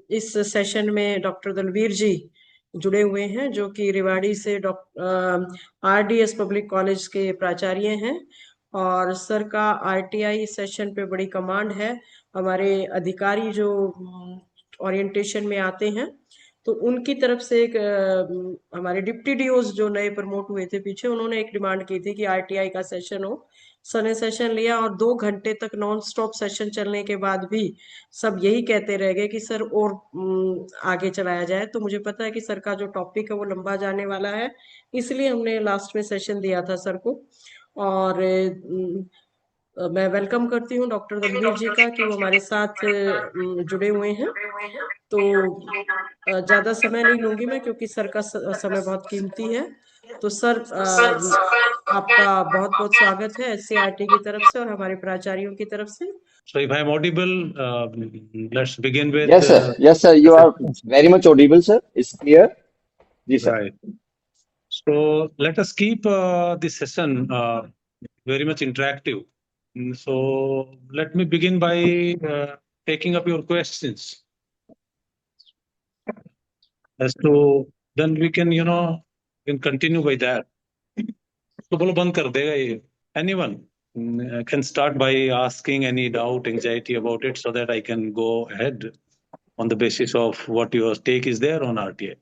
इस सेशन में डॉक्टर दलवीर जी जुड़े हुए हैं, जो कि रेवाड़ी से RDS पब्लिक कॉलेज के प्राचार्य हैं। और सर का RTI सेशन पे बड़ी कमांड है। हमारे अधिकारी जो ओरिएंटेशन में आते हैं, तो उनकी तरफ से एक हमारे डिप्टी डीओज जो नए प्रमोट हुए थे पीछे, उन्होंने एक डिमांड की थी कि RTI का सेशन हो। सर ने सेशन लिया और 2 घंटे तक नॉन स्टॉप सेशन चलने के बाद भी सब यही कहते रह गए कि सर और आगे चलाया जाए। तो मुझे पता है कि सर का जो टॉपिक है वो लंबा जाने वाला है, इसलिए हमने लास्ट में सेशन दिया था सर को। और मैं वेलकम करती हूँ डॉक्टर दलवीर जी का कि वो हमारे साथ जुड़े हुए हैं। तो ज्यादा समय नहीं लूंगी मैं, क्योंकि सर का समय बहुत कीमती है। तो सर, आपका बहुत बहुत स्वागत है SCRT की तरफ से और हमारे प्राचार्यों की तरफ से। So if I'm audible, let's begin with Yes, sir. Yes, sir. the You are session. very much audible, sir. It's clear. Yes, sir. Right. So let us keep this session very much interactive. So let me begin by taking up your questions. As to then we can, can continue by that. तो बोलो बंद कर देगा ये. Anyone can start by asking any doubt, anxiety about it, so that I can go ahead on the basis of what your take is there on RTI.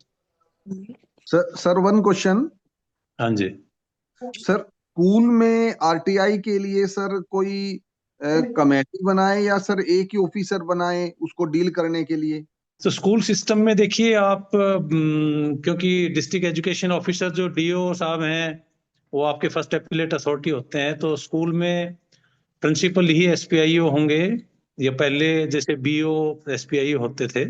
Sir one question. हाँ जी. Sir school में RTI के लिए sir कोई committee बनाए या sir एक ही officer बनाए उसको डील करने के लिए? तो स्कूल सिस्टम में देखिए आप, क्योंकि डिस्ट्रिक्ट एजुकेशन ऑफिसर जो डीओ साहब हैं वो आपके फर्स्ट एपिलेट अथॉरिटी होते हैं, तो स्कूल में प्रिंसिपल ही एसपीआईओ होंगे, या पहले जैसे बीओ एसपीआईओ होते थे।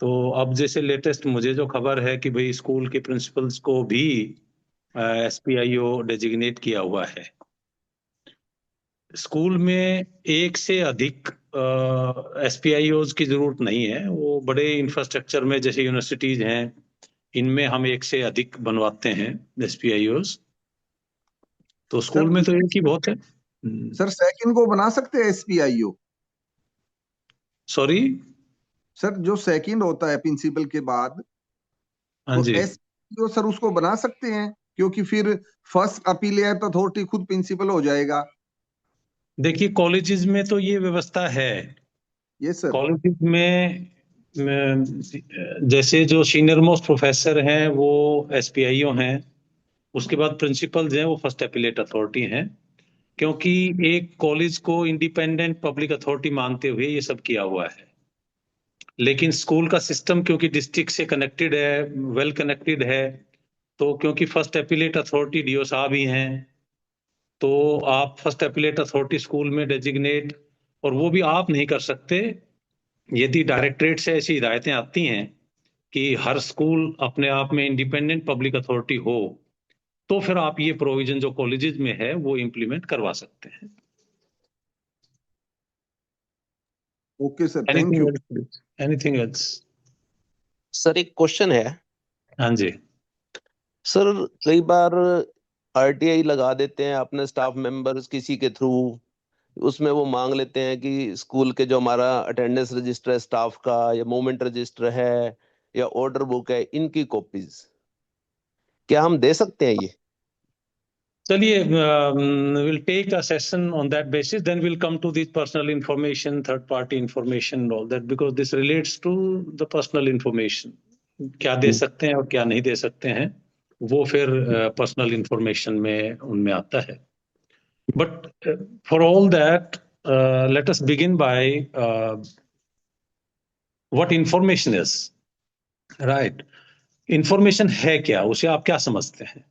तो अब जैसे लेटेस्ट मुझे जो खबर है कि भाई स्कूल के प्रिंसिपल्स को भी एसपीआईओ डेजिग्नेट किया हुआ है। स्कूल में एक से अधिक एसपीआईओज की जरूरत नहीं है। वो बड़े इंफ्रास्ट्रक्चर में जैसे यूनिवर्सिटीज हैं, इनमें हम एक से अधिक बनवाते हैं एसपीआईओज। तो स्कूल में तो एक ही बहुत है। सर सेकंड को बना सकते हैं एसपीआईओ? सॉरी सर जो सेकंड होता है प्रिंसिपल के बाद, हाँ तो जी। एसपीआईओ सर उसको बना सकते हैं, क्योंकि फिर फर्स्ट अपीलेट अथॉरिटी खुद प्रिंसिपल हो जाएगा। देखिए कॉलेजेस में तो ये व्यवस्था है। ये सर कॉलेजेस में जैसे जो सीनियर मोस्ट प्रोफेसर हैं वो एसपीआईओ हैं, उसके बाद प्रिंसिपल्स हैं वो फर्स्ट एपिलेट अथॉरिटी हैं। क्योंकि एक कॉलेज को इंडिपेंडेंट पब्लिक अथॉरिटी मानते हुए ये सब किया हुआ है। लेकिन स्कूल का सिस्टम क्योंकि डिस्ट्रिक्ट से कनेक्टेड है, वेल कनेक्टेड है, तो क्योंकि फर्स्ट एपिलेट अथॉरिटी डीओ साहब ही हैं, तो आप फर्स्ट एपिलेट अथॉरिटी स्कूल में डेजिग्नेट, और वो भी आप नहीं कर सकते। यदि डायरेक्टरेट से ऐसी हिदायतें आती हैं कि हर स्कूल अपने आप में इंडिपेंडेंट पब्लिक अथॉरिटी हो, तो फिर आप ये प्रोविजन जो कॉलेजेस में है वो इम्प्लीमेंट करवा सकते हैं। Okay sir, thank you. Anything else? Sir एक क्वेश्चन है। हाँ जी। सर कई बार आरटीआई लगा देते हैं अपने स्टाफ मेंबर्स किसी के थ्रू, उसमें वो मांग लेते हैं कि स्कूल के जो हमारा अटेंडेंस रजिस्टर है स्टाफ का, या मूवमेंट रजिस्टर है, या ऑर्डर बुक है, इनकी कॉपीज क्या हम दे सकते हैं ये? चलिए, we'll take a session on that basis, then we'll come to the personal information, third party information and all that, because this relates to the personal information. क्या दे सकते हैं और क्या नहीं दे सकते हैं वो फिर पर्सनल इंफॉर्मेशन में उनमें आता है। But for all that, let us begin by what information is. Right, information है क्या, उसे आप क्या समझते हैं?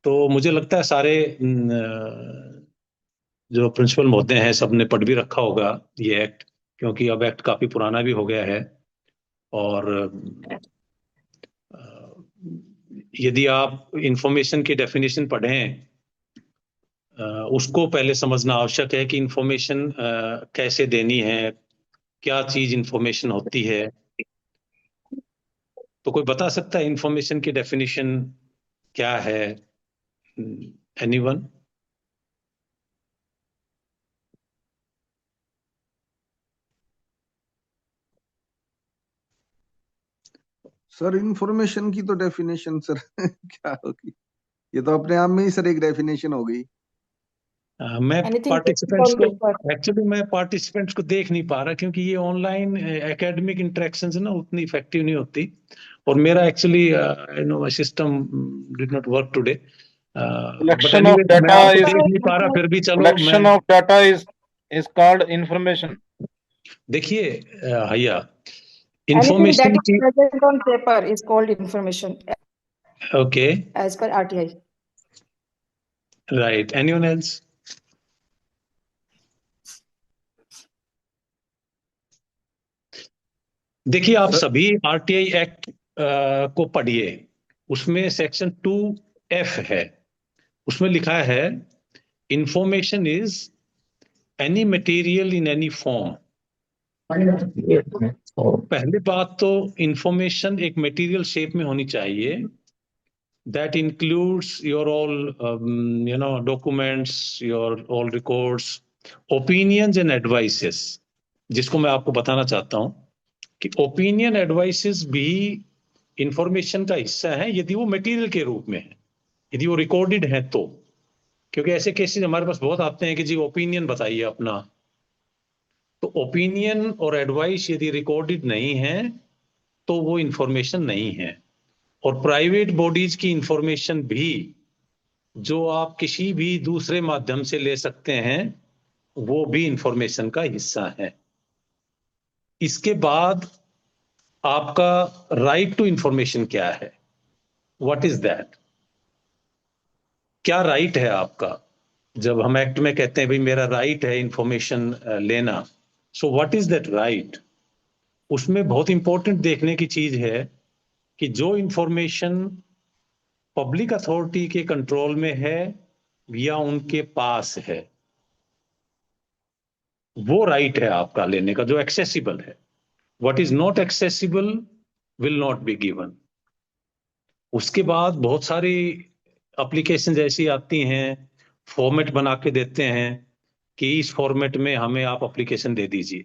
तो मुझे लगता है सारे जो प्रिंसिपल महोदय हैं सबने पढ़ भी रखा होगा ये एक्ट, क्योंकि अब एक्ट काफी पुराना भी हो गया है। और यदि आप इंफॉर्मेशन की डेफिनेशन पढ़ें, उसको पहले समझना आवश्यक है कि इंफॉर्मेशन कैसे देनी है, क्या चीज इंफॉर्मेशन होती है। तो कोई बता सकता है इंफॉर्मेशन की डेफिनेशन क्या है? एनीवन? सर इंफॉर्मेशन की तो डेफिनेशन सर क्या होगी? ये तो अपने आप में ही सर एक डेफिनेशन हो गई। मैं Anything पार्टिसिपेंट्स on को paper? एक्चुअली मैं पार्टिसिपेंट्स को देख नहीं पा रहा क्योंकि ये ऑनलाइन एकेडमिक इंटरेक्शंस ना उतनी इफेक्टिव नहीं होती और मेरा actually you know my system did not work today but Collection of anyway मैं data आपको is देख नहीं पा रहा फिर भी चलो collection मैं of data is called information. देखिए भैया Anything इंफॉर्मेशन that is की present on paper is called information okay as per RTI. Right anyone else देखिए आप सभी आरटीआई एक्ट को पढ़िए उसमें सेक्शन 2F है उसमें लिखा है information is any material in any form पहली बात तो इंफॉर्मेशन एक मटेरियल शेप में होनी चाहिए that includes your all you know documents your all records opinions and advices जिसको मैं आपको बताना चाहता हूं कि ओपिनियन एडवाइसेस भी इंफॉर्मेशन का हिस्सा है यदि वो मटेरियल के रूप में है यदि वो रिकॉर्डेड है तो क्योंकि ऐसे केसेस हमारे पास बहुत आते हैं कि जी ओपिनियन बताइए अपना तो ओपिनियन और एडवाइस यदि रिकॉर्डेड नहीं है तो वो इंफॉर्मेशन नहीं है और प्राइवेट बॉडीज की इंफॉर्मेशन भी जो आप किसी भी दूसरे माध्यम से ले सकते हैं वो भी इंफॉर्मेशन का हिस्सा है इसके बाद आपका राइट टू इंफॉर्मेशन क्या है व्हाट इज दैट क्या राइट है आपका जब हम एक्ट में कहते हैं भाई मेरा राइट है इंफॉर्मेशन लेना so what is that right उसमें बहुत इंपॉर्टेंट देखने की चीज है कि जो इंफॉर्मेशन पब्लिक अथॉरिटी के कंट्रोल में है या उनके पास है वो राइट है आपका लेने का जो एक्सेसिबल है what is not accessible will not be given उसके बाद बहुत सारी एप्लीकेशन ऐसी आती हैं फॉर्मेट बना के देते हैं कि इस फॉर्मेट में हमें आप एप्लीकेशन दे दीजिए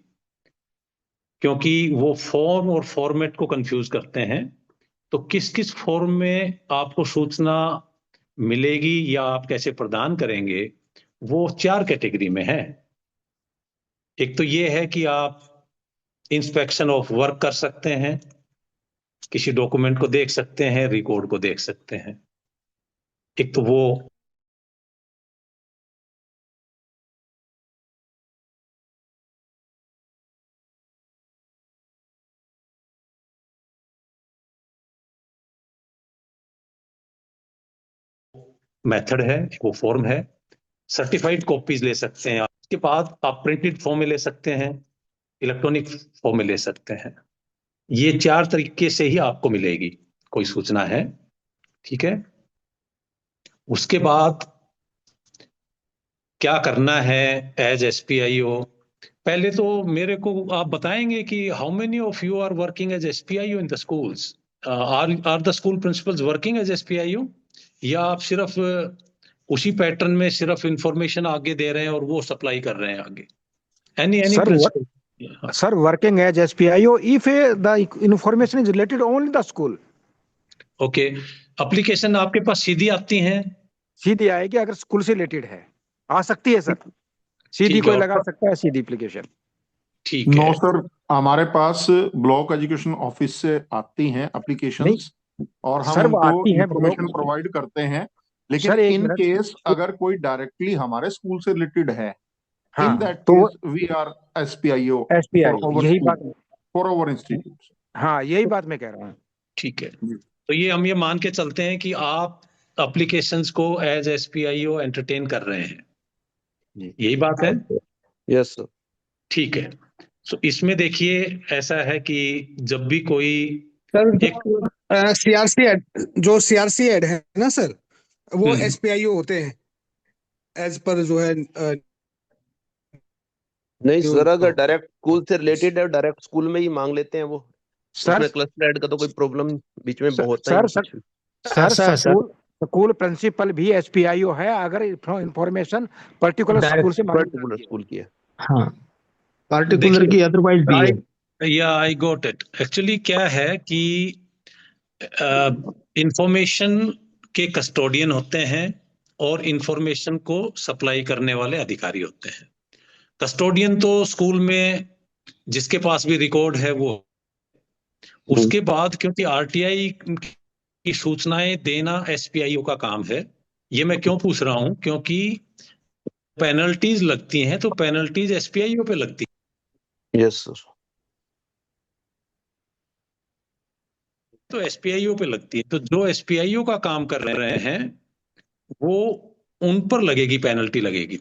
क्योंकि वो फॉर्म और फॉर्मेट को कंफ्यूज करते हैं तो किस किस फॉर्म में आपको सूचना मिलेगी या आप कैसे प्रदान करेंगे वो 4 कैटेगरी में है एक तो ये है कि आप इंस्पेक्शन ऑफ वर्क कर सकते हैं किसी डॉक्यूमेंट को देख सकते हैं रिकॉर्ड को देख सकते हैं एक तो वो मेथड है वो फॉर्म है सर्टिफाइड कॉपीज ले सकते हैं उसके बाद आप प्रिंटेड फॉर्म में ले सकते हैं इलेक्ट्रॉनिक फॉर्म में ले सकते हैं ये 4 तरीके से ही आपको मिलेगी कोई सूचना है ठीक है उसके बाद क्या करना है एज एसपीआईओ पहले तो मेरे को आप बताएंगे कि how many of you are working as SPIO in the schools are the school principals working as SPIO या आप सिर्फ उसी पैटर्न में सिर्फ इंफॉर्मेशन आगे दे रहे हैं और वो सप्लाई कर रहे हैं आगे any principal Sir, working as SPIO, if the information is related only the school. Okay application आपके पास सीधी आती हैं सीधी आएगी अगर स्कूल से रिलेटेड है आ सकती है सर सीधी ठीक है, कोई और- लगा सकता है सीधी एप्लीकेशन ठीक नो है सर हमारे पास ब्लॉक एजुकेशन ऑफिस से आती हैं एप्लीकेशंस और हम सर, वो उनको आती हैं इंफॉर्मेशन ब्लॉक- प्रोवाइड करते हैं लेकिन सर, एक इन मिनट। केस अगर कोई डायरेक्टली हमारे स्कूल से रिलेटेड है इन दैट तो केस वी आर एसपीआईओ SPIO यही बात फॉर आवर इंस्टीट्यूट हाँ यही बात मैं कह रहा हूँ ठीक है तो ये हम ये मान के चलते हैं कि आप एप्लीकेशंस को एज एसपीआईओ एंटरटेन कर रहे हैं यही बात है यस सर ठीक है सो इसमें देखिए ऐसा है कि जब भी कोई सर एक सीआरसी एड जो सीआरसी एड है ना सर वो एसपीआईओ होते हैं एज पर जो है नहीं जो सर अगर उनको- डायरेक्ट स्कूल से रिलेटेड है डायरेक्ट स्कूल में ही मांग लेते हैं वो सर उसमें क्लस्टर ऐड का तो कोई प्रॉब्लम बीच में सर- बहुत सर- है सर स्कूल प्रिंसिपल भी SPIO है अगर इंफॉर्मेशन पर्टिकुलर स्कूल से मांगी पर्टिकुलर जाती है। स्कूल की है हाँ पार्टिकुलर देखिए, की अदरवाइज भी है या आई गॉट इट एक्चुअली क्या है कि इंफॉर्मेशन के कस्टोडियन होते हैं और इंफॉर्मेशन को सप्लाई करने वाले अधिकारी होते हैं। कस्टोडियन तो स्कूल में जिसके पास भी रिकॉर्ड है वो, उसके बाद क्योंकि आरटीआई की सूचनाएं देना एसपीआईओ का काम है। ये मैं क्यों पूछ रहा हूं, क्योंकि पेनल्टीज लगती हैं तो पेनल्टीज एसपीआईओ पे लगती है। Yes sir. तो एसपीआईओ पे लगती है, तो जो एसपीआईओ का काम कर रहे हैं वो उन पर लगेगी, पेनल्टी लगेगी।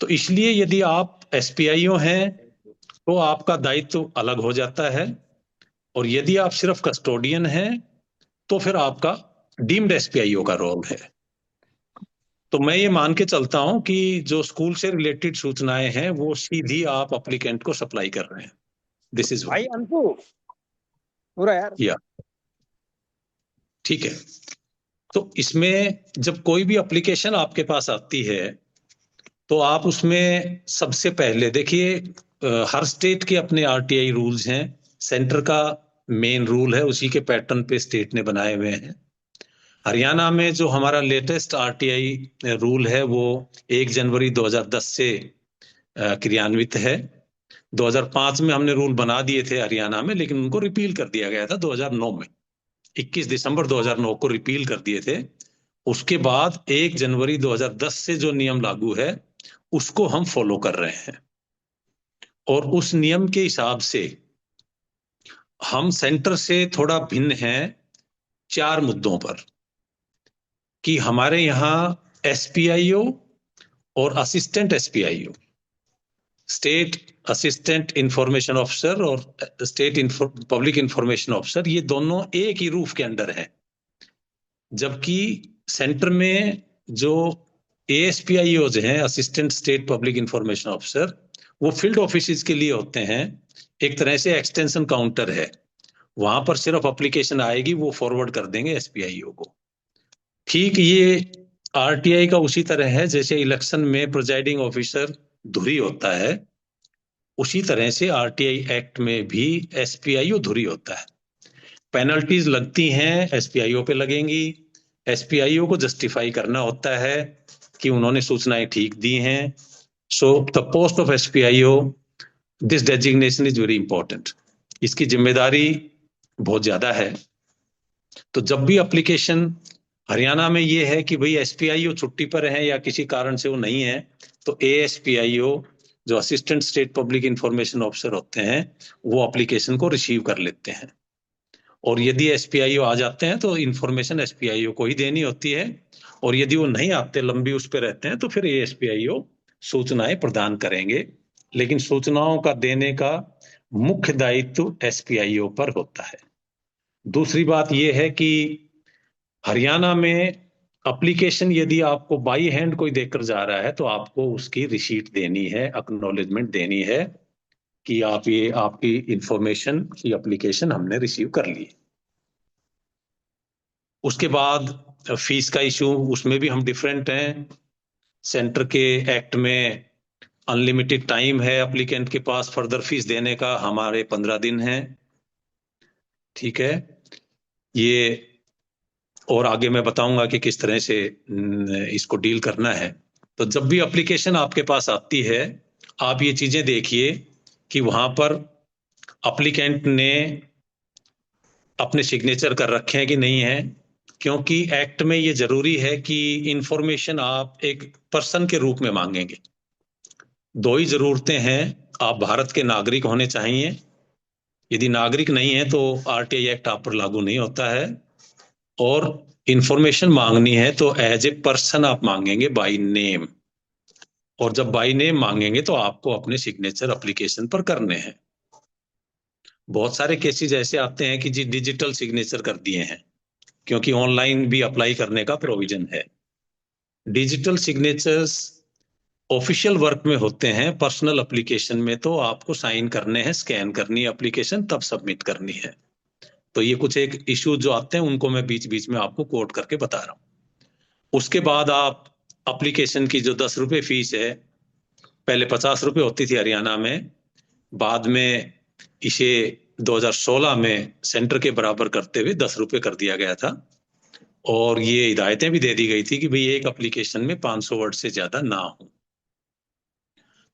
तो इसलिए यदि आप एसपीआईओ हैं तो आपका दायित्व अलग हो जाता है, और यदि आप सिर्फ कस्टोडियन हैं तो फिर आपका डीम्ड एसपीआईओ का रोल है। तो मैं ये मान के चलता हूं कि जो स्कूल से रिलेटेड सूचनाएं हैं वो सीधी आप एप्लीकेंट को सप्लाई कर रहे हैं। दिस इज भाई अंशु पूरा यार। या ठीक है। तो इसमें जब कोई भी एप्लीकेशन आपके पास आती है तो आप उसमें सबसे पहले देखिए, हर स्टेट के अपने आरटीआई रूल्स हैं। सेंटर का मेन रूल है, उसी के पैटर्न पे स्टेट ने बनाए हुए हैं। हरियाणा में जो हमारा लेटेस्ट आरटीआई रूल है वो 1 जनवरी 2010 से क्रियान्वित है। 2005 में हमने रूल बना दिए थे हरियाणा में, लेकिन उनको रिपील कर दिया गया था 2009 में। 21 दिसंबर 2009 को रिपील कर दिए थे। उसके बाद 1 जनवरी 2010 से जो नियम लागू है उसको हम फॉलो कर रहे हैं, और उस नियम के हिसाब से हम सेंटर से थोड़ा भिन्न हैं 4 मुद्दों पर, कि हमारे यहां एसपीआईओ और assistant SPIO, state assistant information officer और स्टेट पब्लिक इंफॉर्मेशन ऑफिसर, ये दोनों एक ही रूफ के अंडर हैं। जबकि सेंटर में जो एएसपीआईओज हैं, assistant state public information officer, वो फील्ड ऑफिस के लिए होते हैं। एक तरह से एक्सटेंशन काउंटर है, वहां पर सिर्फ एप्लीकेशन आएगी, वो फॉरवर्ड कर देंगे एसपीआईओ को। ठीक ये आरटीआई का उसी तरह है, जैसे इलेक्शन में प्रिजाइडिंग ऑफिसर धुरी होता है, उसी तरह से आरटीआई एक्ट में भी एसपीआईओ धुरी होता है। पेनल्टीज लगती हैं एसपीआईओ पे लगेंगी। एसपीआईओ को जस्टिफाई करना होता है कि उन्होंने सूचनाएं ठीक दी हैं। So the post of SPIO, this designation is very important. इसकी जिम्मेदारी बहुत ज्यादा है। तो जब भी एप्लीकेशन, हरियाणा में ये है कि भाई एसपीआईओ छुट्टी पर है या किसी कारण से वो नहीं है, तो एएसपीआईओ जो assistant state public information officer होते हैं वो एप्लीकेशन को रिसीव कर लेते हैं, और यदि एसपीआईओ आ जाते हैं तो इंफॉर्मेशन एसपीआईओ को ही देनी होती है, और यदि वो नहीं आते, लंबी उस पर रहते हैं, तो फिर एएसपीआईओ सूचनाएं प्रदान करेंगे। लेकिन सूचनाओं का देने का मुख्य दायित्व एसपीआईओ पर होता है। दूसरी बात यह है कि हरियाणा में एप्लीकेशन यदि आपको बाई हैंड कोई देकर जा रहा है तो आपको उसकी रिसीट देनी है, एक्नॉलेजमेंट देनी है कि आप ये आपकी इंफॉर्मेशन की एप्लीकेशन हमने रिसीव कर ली। उसके बाद फीस का इशू, उसमें भी हम डिफरेंट हैं। सेंटर के एक्ट में अनलिमिटेड टाइम है एप्लीकेंट के पास फर्दर फीस देने का, हमारे 15 दिन है। ठीक है, ये और आगे मैं बताऊंगा कि किस तरह से इसको डील करना है। तो जब भी एप्लीकेशन आपके पास आती है, आप ये चीजें देखिए कि वहां पर एप्लीकेंट ने अपने सिग्नेचर कर रखे हैं कि नहीं है, क्योंकि एक्ट में ये जरूरी है कि इंफॉर्मेशन आप एक पर्सन के रूप में मांगेंगे। 2 ही जरूरतें हैं, आप भारत के नागरिक होने चाहिए। यदि नागरिक नहीं है तो आरटीआई एक्ट आप पर लागू नहीं होता है, और इंफॉर्मेशन मांगनी है तो एज ए पर्सन आप मांगेंगे बाय नेम, और जब बाय नेम मांगेंगे तो आपको अपने सिग्नेचर एप्लीकेशन पर करने हैं। बहुत सारे केसेस ऐसे आते हैं कि जी डिजिटल सिग्नेचर कर दिए हैं, क्योंकि ऑनलाइन भी अप्लाई करने का प्रोविजन है। डिजिटल सिग्नेचर्स ऑफिशियल वर्क में होते हैं, पर्सनल एप्लीकेशन में तो आपको साइन करने हैं, स्कैन करनी है एप्लीकेशन, तब सबमिट करनी है। तो ये कुछ एक इश्यू जो आते हैं उनको मैं बीच बीच में आपको कोट करके बता रहा हूं। उसके बाद आप एप्लीकेशन की जो 10 रुपए फीस है, पहले 50 रुपए होती थी हरियाणा में, बाद में इसे 2016 में सेंटर के बराबर करते हुए 10 रुपए कर दिया गया था, और ये हिदायतें भी दे दी गई थी कि भाई एक एप्लीकेशन में 500 वर्ड से ज्यादा ना हो।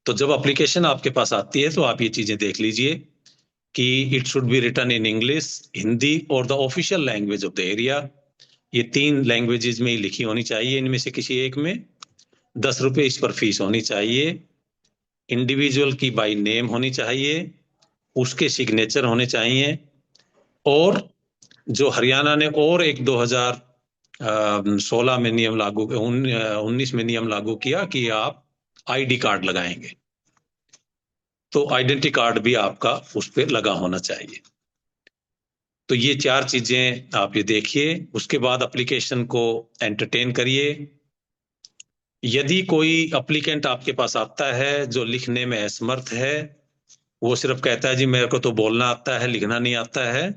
तो जब एप्लीकेशन आपके पास आती है तो आप ये चीजें देख लीजिए कि it should be written in English, Hindi और the official language of the area. ये 3 लैंग्वेजेस में ही लिखी होनी चाहिए, इनमें से किसी एक में। 10 रुपए इस पर फीस होनी चाहिए। इंडिविजुअल की बाय नेम होनी चाहिए, उसके सिग्नेचर होने चाहिए। और जो हरियाणा ने और एक 2016 में नियम लागू 19 में नियम लागू किया कि आप आईडी कार्ड लगाएंगे, तो आइडेंटिटी कार्ड भी आपका उस पर लगा होना चाहिए। तो ये 4 चीजें आप ये देखिए। उसके बाद एप्लीकेशन को एंटरटेन करिए। यदि कोई एप्लीकेंट आपके पास आता है जो लिखने में असमर्थ है, वो सिर्फ कहता है जी मेरे को तो बोलना आता है, लिखना नहीं आता है,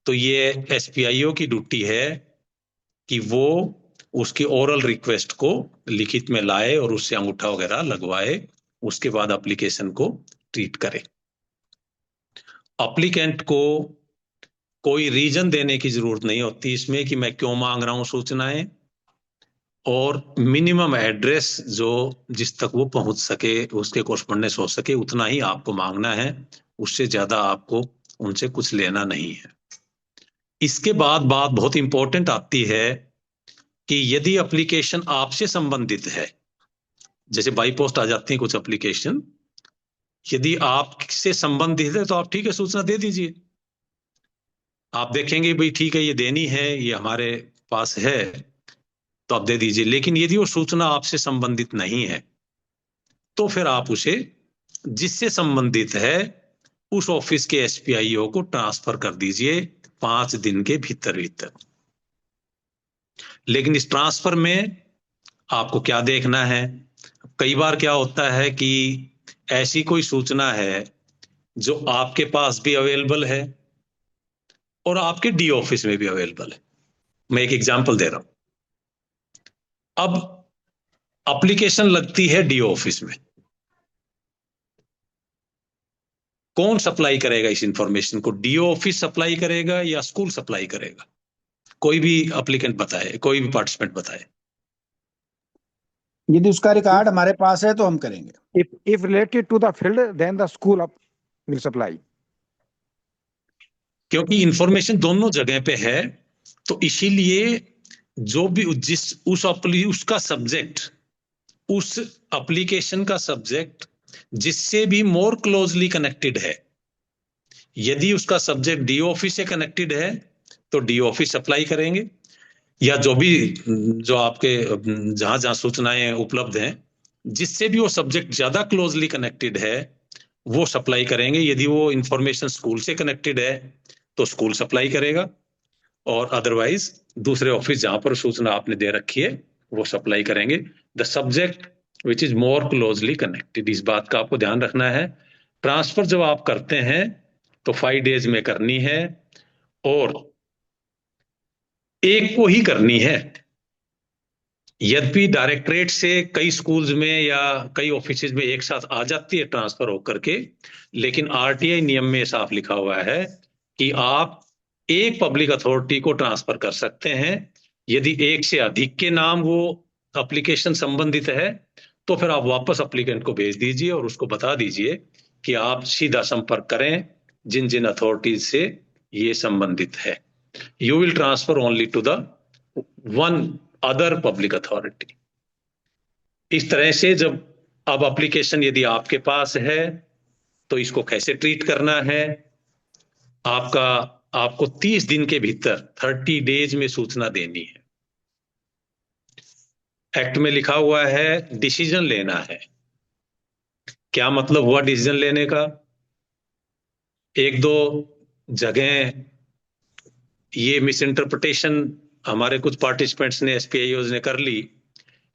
तो ये एसपीआईओ की ड्यूटी है कि वो उसकी ओरल रिक्वेस्ट को लिखित में लाए और उससे अंगूठा वगैरह लगवाए, उसके बाद एप्लीकेशन को ट्रीट करे। एप्लीकेंट को कोई रीजन देने की जरूरत नहीं होती इसमें कि मैं क्यों मांग रहा हूं सूचनाएं, और मिनिमम एड्रेस जो जिस तक वो पहुंच सके, उसके कोरस्पोंडेंस हो सके, उतना ही आपको मांगना है। उससे ज्यादा आपको उनसे कुछ लेना नहीं है। इसके बाद बात बहुत इंपॉर्टेंट आती है कि यदि एप्लीकेशन आपसे संबंधित है, जैसे बाई पोस्ट आ जाती है कुछ एप्लीकेशन, यदि आपसे संबंधित है तो आप ठीक है सूचना दे दीजिए। आप देखेंगे भाई ठीक है ये देनी है, ये हमारे पास है, तो आप दे दीजिए। लेकिन यदि वो सूचना आपसे संबंधित नहीं है तो फिर आप उसे जिससे संबंधित है उस ऑफिस के एसपीआईओ को ट्रांसफर कर दीजिए 5 दिन के भीतर भीतर। लेकिन इस ट्रांसफर में आपको क्या देखना है, कई बार क्या होता है कि ऐसी कोई सूचना है जो आपके पास भी अवेलेबल है और आपके डी ऑफिस में भी अवेलेबल है। मैं एक एग्जांपल दे रहा हूं। अब एप्लीकेशन लगती है डी ऑफिस में, कौन सप्लाई करेगा इस इंफॉर्मेशन को? डी ऑफिस सप्लाई करेगा या स्कूल सप्लाई करेगा? कोई भी एप्लीकेंट बताए, कोई भी पार्टिसिपेंट बताए। यदि उसका रिकॉर्ड हमारे पास है तो हम करेंगे। if related to the field then the school will supply, क्योंकि इंफॉर्मेशन दोनों जगह पे है, तो इसीलिए जो भी उसका सब्जेक्ट, उस एप्लीकेशन का सब्जेक्ट जिससे भी मोर क्लोजली कनेक्टेड है, यदि उसका सब्जेक्ट डी ऑफिस से कनेक्टेड है तो डी ऑफिस सप्लाई करेंगे, या जो आपके जहां जहां सूचनाएं उपलब्ध हैं जिससे भी वो सब्जेक्ट ज्यादा क्लोजली कनेक्टेड है वो सप्लाई करेंगे। यदि वो इंफॉर्मेशन स्कूल से कनेक्टेड है तो स्कूल सप्लाई करेगा, और अदरवाइज दूसरे ऑफिस जहां पर सूचना आपने दे रखी है वो सप्लाई करेंगे। The subject which is more closely connected, इस बात का आपको ध्यान रखना है। ट्रांसफर जब आप करते हैं तो 5 डेज में करनी है, और एक को ही करनी है। यद्यपि डायरेक्टरेट से कई स्कूल्स में या कई ऑफिसेज में एक साथ आ जाती है ट्रांसफर होकर के, लेकिन आरटीआई नियम में साफ लिखा हुआ है कि आप एक पब्लिक अथॉरिटी को ट्रांसफर कर सकते हैं। यदि एक से अधिक के नाम वो एप्लीकेशन संबंधित है तो फिर आप वापस एप्लीकेंट को भेज दीजिए और उसको बता दीजिए कि आप सीधा संपर्क करें जिन जिन अथॉरिटीज से ये संबंधित है। You will transfer only to the one other public authority। इस तरह से जब अब एप्लीकेशन यदि आपके पास है तो इसको कैसे ट्रीट करना है, आपको 30 दिन के भीतर 30 डेज में सूचना देनी है। एक्ट में लिखा हुआ है डिसीजन लेना है। क्या मतलब हुआ डिसीजन लेने का? एक दो जगह ये मिस इंटरप्रिटेशन हमारे कुछ पार्टिसिपेंट्स ने, एसपीआईओज ने कर ली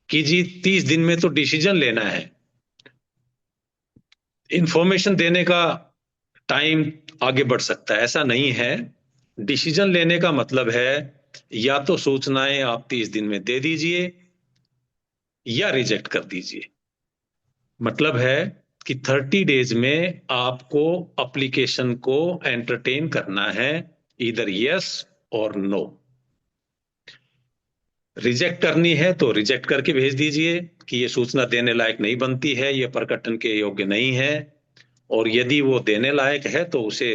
कि जी 30 दिन में तो डिसीजन लेना है, इंफॉर्मेशन देने का टाइम आगे बढ़ सकता है। ऐसा नहीं है। डिसीजन लेने का मतलब है या तो सूचनाएं आप 30 दिन में दे दीजिए या रिजेक्ट कर दीजिए। मतलब है कि 30 डेज में आपको एप्लीकेशन को एंटरटेन करना है, इधर यस और नो। रिजेक्ट करनी है तो रिजेक्ट करके भेज दीजिए कि ये सूचना देने लायक नहीं बनती है, ये प्रकटन के योग्य नहीं है। और यदि वो देने लायक है तो उसे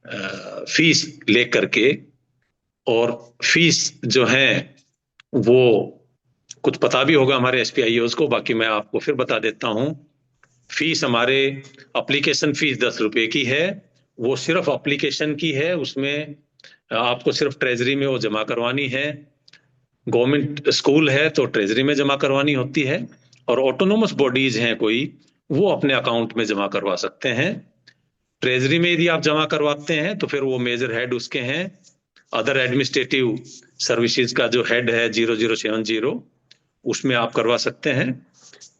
फीस लेकर के, और फीस जो है वो कुछ पता भी होगा हमारे एसपीआईओज को, बाकी मैं आपको फिर बता देता हूं। फीस हमारे एप्लीकेशन फीस 10 रुपए की है, वो सिर्फ एप्लीकेशन की है, उसमें आपको सिर्फ ट्रेजरी में वो जमा करवानी है। गवर्नमेंट स्कूल है तो ट्रेजरी में जमा करवानी होती है, और ऑटोनोमस बॉडीज हैं कोई, वो अपने अकाउंट में जमा करवा सकते हैं। ट्रेजरी में यदि आप जमा करवाते हैं तो फिर वो मेजर हेड उसके हैं, अदर एडमिनिस्ट्रेटिव सर्विसेज का जो हेड है 0070, उसमें आप करवा सकते हैं।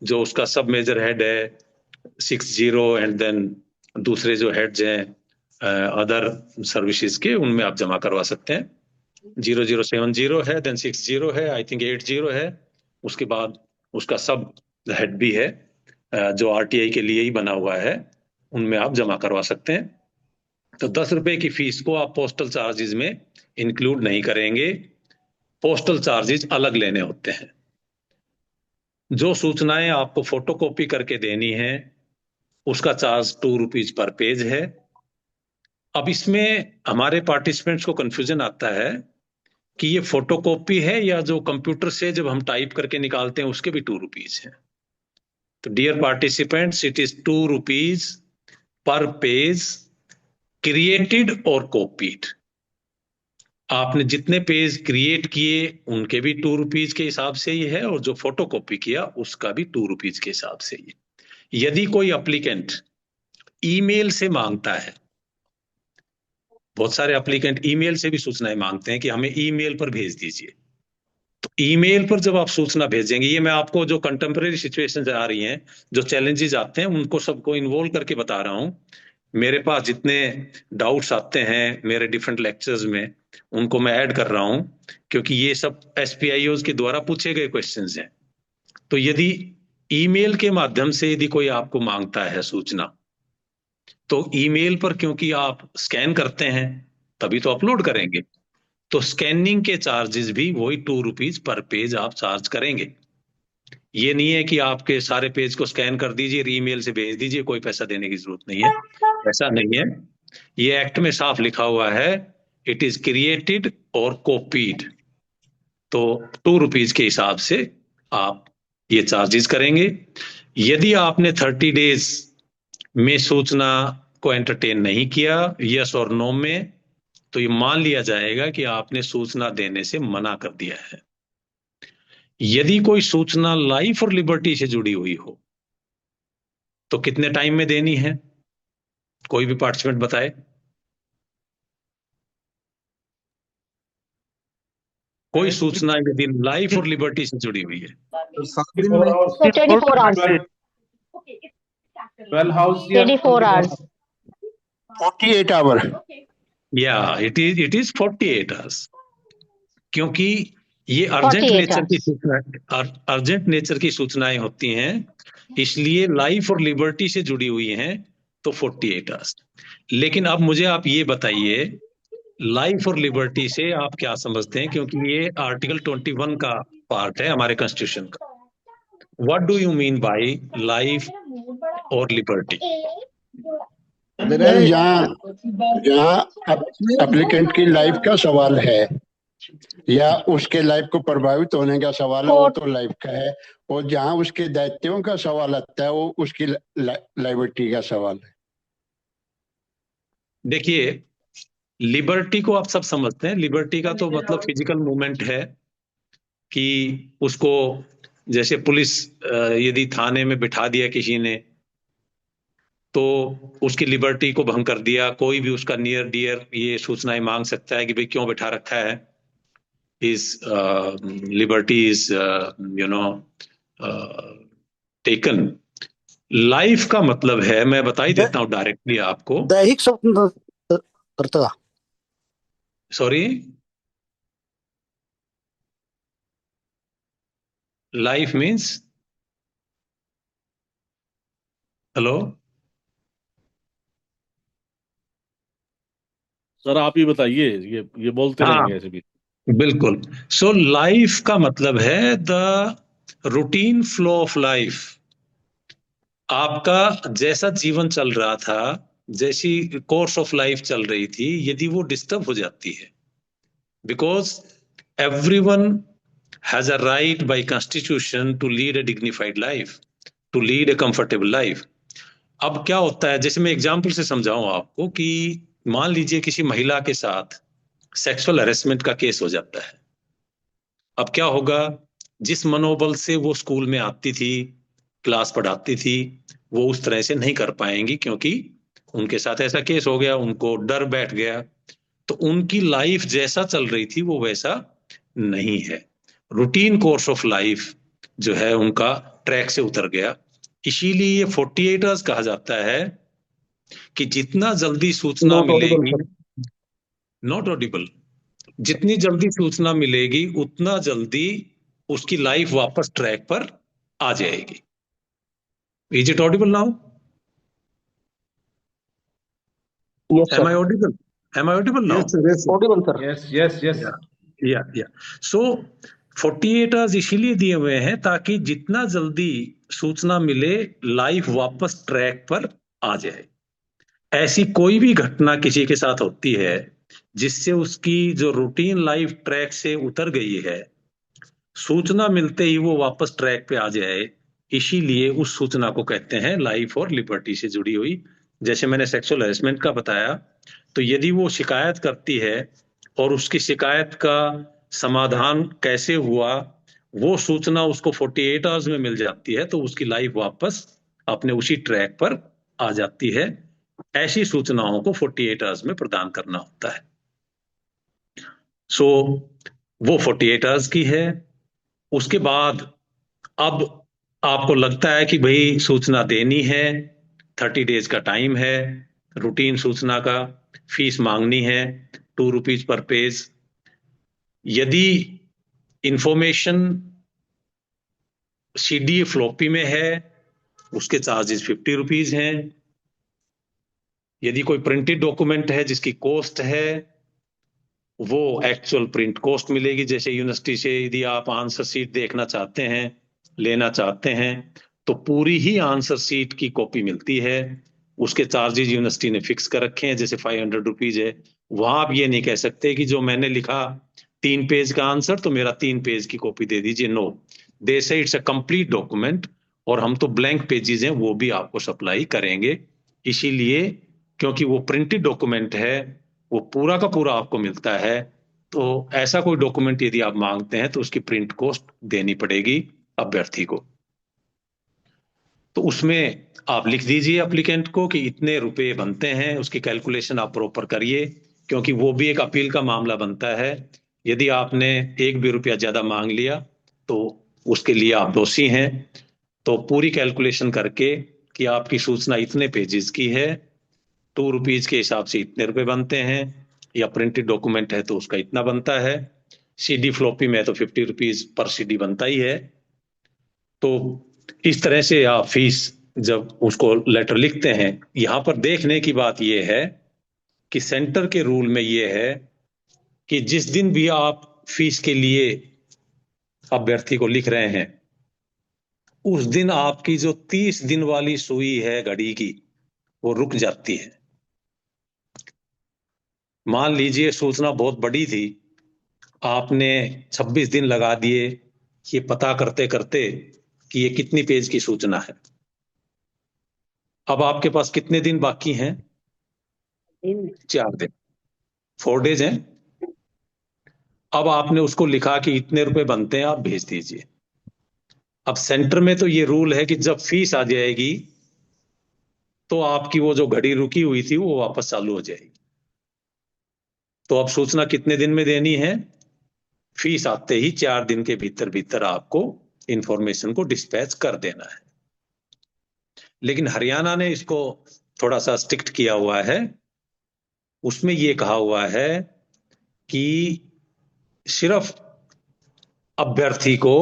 जो उसका सब मेजर हेड है 60, एंड देन दूसरे जो हेड्स हैं अदर सर्विसेज के, उनमें आप जमा करवा सकते हैं। 0070 है, देन 60 है, आई थिंक 80 है, उसके बाद उसका सब हेड भी है जो आरटीआई के लिए ही बना हुआ है, उनमें आप जमा करवा सकते हैं। तो 10 रुपए की फीस को आप पोस्टल चार्जेस में इंक्लूड नहीं करेंगे, पोस्टल चार्जेस अलग लेने होते हैं। जो सूचनाएं आपको फोटोकॉपी करके देनी है उसका चार्ज 2 रुपीज पर पेज है। अब इसमें हमारे पार्टिसिपेंट्स को कंफ्यूजन आता है कि ये फोटोकॉपी है या जो कंप्यूटर से जब हम टाइप करके निकालते हैं उसके भी 2 रुपीज है। तो dear participants, it is 2 rupees per page, created और कॉपीड। आपने जितने पेज क्रिएट किए उनके भी 2 रुपीज के हिसाब से ही है, और जो फोटोकॉपी किया उसका भी 2 रुपीज के हिसाब से ही। यदि कोई एप्लीकेंट ईमेल से मांगता है, बहुत सारे एप्लीकेंट ईमेल से भी सूचनाएं मांगते हैं कि हमें ईमेल पर भेज दीजिए, तो ईमेल पर जब आप सूचना भेजेंगे, ये मैं आपको जो कंटेम्परेरी सिचुएशंस आ रही हैं, जो चैलेंजेस आते हैं, उनको सबको इन्वॉल्व करके बता रहा हूं। मेरे पास जितने डाउट्स आते हैं मेरे डिफरेंट लेक्चर्स में, उनको मैं ऐड कर रहा हूं, क्योंकि ये सब एसपीआईओज के द्वारा पूछे गए क्वेश्चंस हैं। तो यदि ईमेल के माध्यम से यदि कोई आपको मांगता है सूचना, तो ईमेल पर क्योंकि आप स्कैन करते हैं तभी तो अपलोड करेंगे, तो स्कैनिंग के चार्जेस भी वही 2 रुपीज पर पेज आप चार्ज करेंगे। ये नहीं है कि आपके सारे पेज को स्कैन कर दीजिए, ईमेल से भेज दीजिए, कोई पैसा देने की जरूरत नहीं है, ऐसा नहीं है। ये एक्ट में साफ लिखा हुआ है, इट इज क्रिएटेड और कॉपीड, तो 2 रुपीज के हिसाब से आप ये चार्जेस करेंगे। यदि आपने 30 डेज में सूचना को एंटरटेन नहीं किया यस और नो में, तो ये मान लिया जाएगा कि आपने सूचना देने से मना कर दिया है। यदि कोई सूचना लाइफ और लिबर्टी से जुड़ी हुई हो तो कितने टाइम में देनी है, कोई भी पार्टिसिपेंट बताए। कोई सूचना यदि लाइफ और लिबर्टी से जुड़ी हुई है, 7 दिन में 24 hours. 24 hours. 48 आवर। या इट इज 48 आवर्स, क्योंकि ये अर्जेंट 48 नेचर की hours. सूचना, अर्जेंट नेचर की सूचनाएं होती हैं, इसलिए लाइफ और लिबर्टी से जुड़ी हुई हैं तो 48 आवर्स। लेकिन अब मुझे आप ये बताइए, लाइफ और लिबर्टी से आप क्या समझते हैं, क्योंकि ये आर्टिकल 21 का पार्ट है हमारे कॉन्स्टिट्यूशन का। What do you mean by life और लिबर्टी? सर, जहाँ एप्लीकेंट की लाइफ का सवाल है या उसके लाइफ को प्रभावित होने का सवाल है, वो तो लाइफ का है, और जहाँ उसके दायित्वों का सवाल आता है वो उसकी लाइबिलिटी का सवाल है। देखिए, लिबर्टी को आप सब समझते हैं, लिबर्टी का तो मतलब फिजिकल मूवमेंट है कि उसको, जैसे पुलिस यदि थाने में बिठा दिया किसी ने तो उसकी लिबर्टी को भंग कर दिया। कोई भी उसका नियर डियर ये सूचनाएं मांग सकता है कि भाई क्यों बिठा रखा है, is liberty is taken. Life का मतलब है, मैं बता ही देता हूं डायरेक्टली आपको। दैहिक स्वतंत्रता। Sorry, life means hello sir आप ही बताइए, ये बोलते हाँ रहेंगे ऐसे भी। बिल्कुल। सो लाइफ का मतलब है the routine flow of life. आपका जैसा जीवन चल रहा था, जैसी कोर्स ऑफ लाइफ चल रही थी, यदि वो डिस्टर्ब हो जाती है, because everyone has a right by constitution to lead a dignified life, to lead a comfortable life. अब क्या होता है, जैसे मैं एग्जांपल से समझाऊं आपको, कि मान लीजिए किसी महिला के साथ सेक्सुअल हैरेसमेंट का केस हो जाता है। अब क्या होगा, जिस मनोबल से वो स्कूल में आती थी, क्लास पढ़ाती थी, वो उस तरह से नहीं कर पाएंगी, क्योंकि उनके साथ ऐसा केस हो गया, उनको डर बैठ गया। तो उनकी लाइफ जैसा चल रही थी वो वैसा नहीं है। रूटीन कोर्स ऑफ लाइफ जो है उनका ट्रैक से उतर गया। इसीलिए ये 48 आवर्स कहा जाता है कि जितना जल्दी सूचना नॉट ऑडिबल मिलेगी, सर। नॉट ऑडिबल, जितनी जल्दी सूचना मिलेगी उतना जल्दी उसकी लाइफ वापस ट्रैक पर आ जाएगी। Is it audible now? Yes am I sir. Audible? Am I audible now? Yes sir, yes sir. Audible sir. Yes, yes, yes. या सो 48 आवर्स इसीलिए दिए हुए हैं ताकि जितना जल्दी सूचना मिले लाइफ वापस ट्रैक पर आ जाए। ऐसी कोई भी घटना किसी के साथ होती है जिससे उसकी जो रूटीन लाइफ ट्रैक से उतर गई है, सूचना मिलते ही वो वापस ट्रैक पे आ जाए, इसीलिए उस सूचना को कहते हैं लाइफ और लिबर्टी से जुड़ी हुई। जैसे मैंने सेक्सुअल हैरेसमेंट का बताया, तो यदि वो शिकायत करती है और उसकी शिकायत का समाधान कैसे हुआ, वो सूचना उसको 48 आवर्स में मिल जाती है, तो उसकी लाइफ वापस अपने उसी ट्रैक पर आ जाती है। ऐसी सूचनाओं को 48 आवर्स में प्रदान करना होता है। सो वो 48 आवर्स की है। उसके बाद अब आपको लगता है कि भाई सूचना देनी है, 30 डेज का टाइम है, रूटीन सूचना का, फीस मांगनी है 2 रुपीज पर पेज। यदि इंफॉर्मेशन सीडी फ्लॉपी में है उसके चार्जेस 50 रुपीज हैं। यदि कोई प्रिंटेड डॉक्यूमेंट है जिसकी कॉस्ट है, वो एक्चुअल प्रिंट कॉस्ट मिलेगी। जैसे यूनिवर्सिटी से यदि आप आंसर शीट देखना चाहते हैं, लेना चाहते हैं, तो पूरी ही आंसर शीट की कॉपी मिलती है। उसके चार्जेस यूनिवर्सिटी ने फिक्स कर रखे हैं, जैसे 500 रुपीज है। वहां आप ये नहीं कह सकते कि जो मैंने लिखा 3 पेज का आंसर तो मेरा 3 पेज की कॉपी दे दीजिए। नो, दे से इट्स अ कंप्लीट डॉक्यूमेंट, और हम तो ब्लैंक पेजेस हैं वो भी आपको सप्लाई करेंगे। इसीलिए क्योंकि वो प्रिंटेड डॉक्यूमेंट है, वो पूरा का पूरा आपको मिलता है। तो ऐसा कोई डॉक्यूमेंट यदि आप मांगते हैं तो उसकी प्रिंट कॉस्ट देनी पड़ेगी अभ्यर्थी को। तो उसमें आप लिख दीजिए एप्लीकेंट को कि इतने रुपए बनते हैं, उसकी कैलकुलेशन आप प्रॉपर करिए, क्योंकि वो भी एक अपील का मामला बनता है। यदि आपने 1 भी रुपया ज्यादा मांग लिया तो उसके लिए आप दोषी हैं। तो पूरी कैलकुलेशन करके कि आपकी सूचना इतने पेजेस की है, 2 रुपीज के हिसाब से इतने रुपए बनते हैं, या प्रिंटेड डॉक्यूमेंट है तो उसका इतना बनता है, सीडी फ्लॉपी में तो 50 रुपीज पर सीडी बनता ही है। तो इस तरह से आप फीस जब उसको लेटर लिखते हैं, यहां पर देखने की बात यह है कि सेंटर के रूल में यह है कि जिस दिन भी आप फीस के लिए अभ्यर्थी को लिख रहे हैं, उस दिन आपकी जो 30 दिन वाली सुई है घड़ी की, वो रुक जाती है। मान लीजिए सूचना बहुत बड़ी थी, आपने 26 दिन लगा दिए ये पता करते करते कि ये कितनी पेज की सूचना है। अब आपके पास कितने दिन बाकी हैं? 4 दिन, 4 डेज हैं। अब आपने उसको लिखा कि इतने रुपए बनते हैं, आप भेज दीजिए। अब सेंटर में तो ये रूल है कि जब फीस आ जाएगी तो आपकी वो जो घड़ी रुकी हुई थी वो वापस चालू हो जाएगी। तो अब सूचना कितने दिन में देनी है? फीस आते ही 4 दिन के भीतर भीतर आपको इंफॉर्मेशन को डिस्पैच कर देना है। लेकिन हरियाणा ने इसको थोड़ा सा स्ट्रिक्ट किया हुआ है। उसमें यह कहा हुआ है कि सिर्फ अभ्यर्थी को,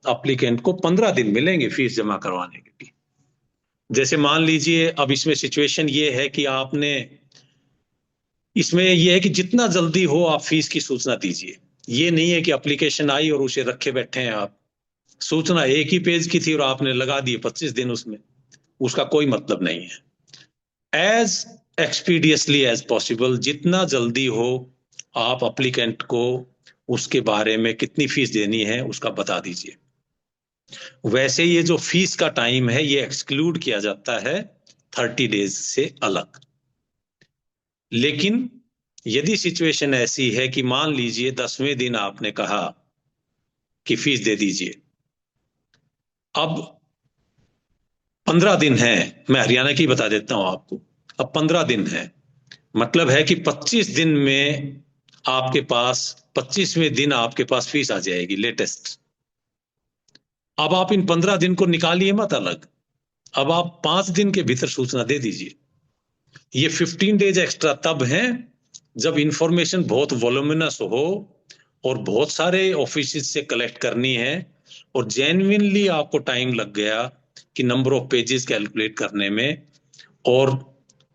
एप्लीकेंट को 15 दिन मिलेंगे फीस जमा करवाने के लिए। जैसे मान लीजिए अब इसमें सिचुएशन ये है कि आपने, इसमें ये है कि जितना जल्दी हो आप फीस की सूचना दीजिए। ये नहीं है कि एप्लीकेशन आई और उसे रखे बैठे हैं आप, सूचना एक ही पेज की थी और आपने लगा दिए 25 दिन उसमें, उसका कोई मतलब नहीं है। एज एक्सपीडियसली एज पॉसिबल, जितना जल्दी हो आप एप्लीकेंट को उसके बारे में कितनी फीस देनी है उसका बता दीजिए। वैसे ये जो फीस का टाइम है ये एक्सक्लूड किया जाता है 30 डेज से अलग। लेकिन यदि सिचुएशन ऐसी है कि मान लीजिए 10वें दिन आपने कहा कि फीस दे दीजिए, अब 15 दिन है, मैं हरियाणा की बता देता हूं आपको, अब 15 दिन है, मतलब है कि 25 दिन में आपके पास 25वें दिन आपके पास फीस आ जाएगी लेटेस्ट। अब आप इन 15 दिन को निकालिए मत अलग, अब आप 5 दिन के भीतर सूचना दे दीजिए। ये 15 डेज एक्स्ट्रा तब हैं जब इंफॉर्मेशन बहुत वॉल्यूमिनस हो और बहुत सारे ऑफिस से कलेक्ट करनी है और जेन्युइनली आपको टाइम लग गया कि नंबर ऑफ पेजेस कैलकुलेट करने में, और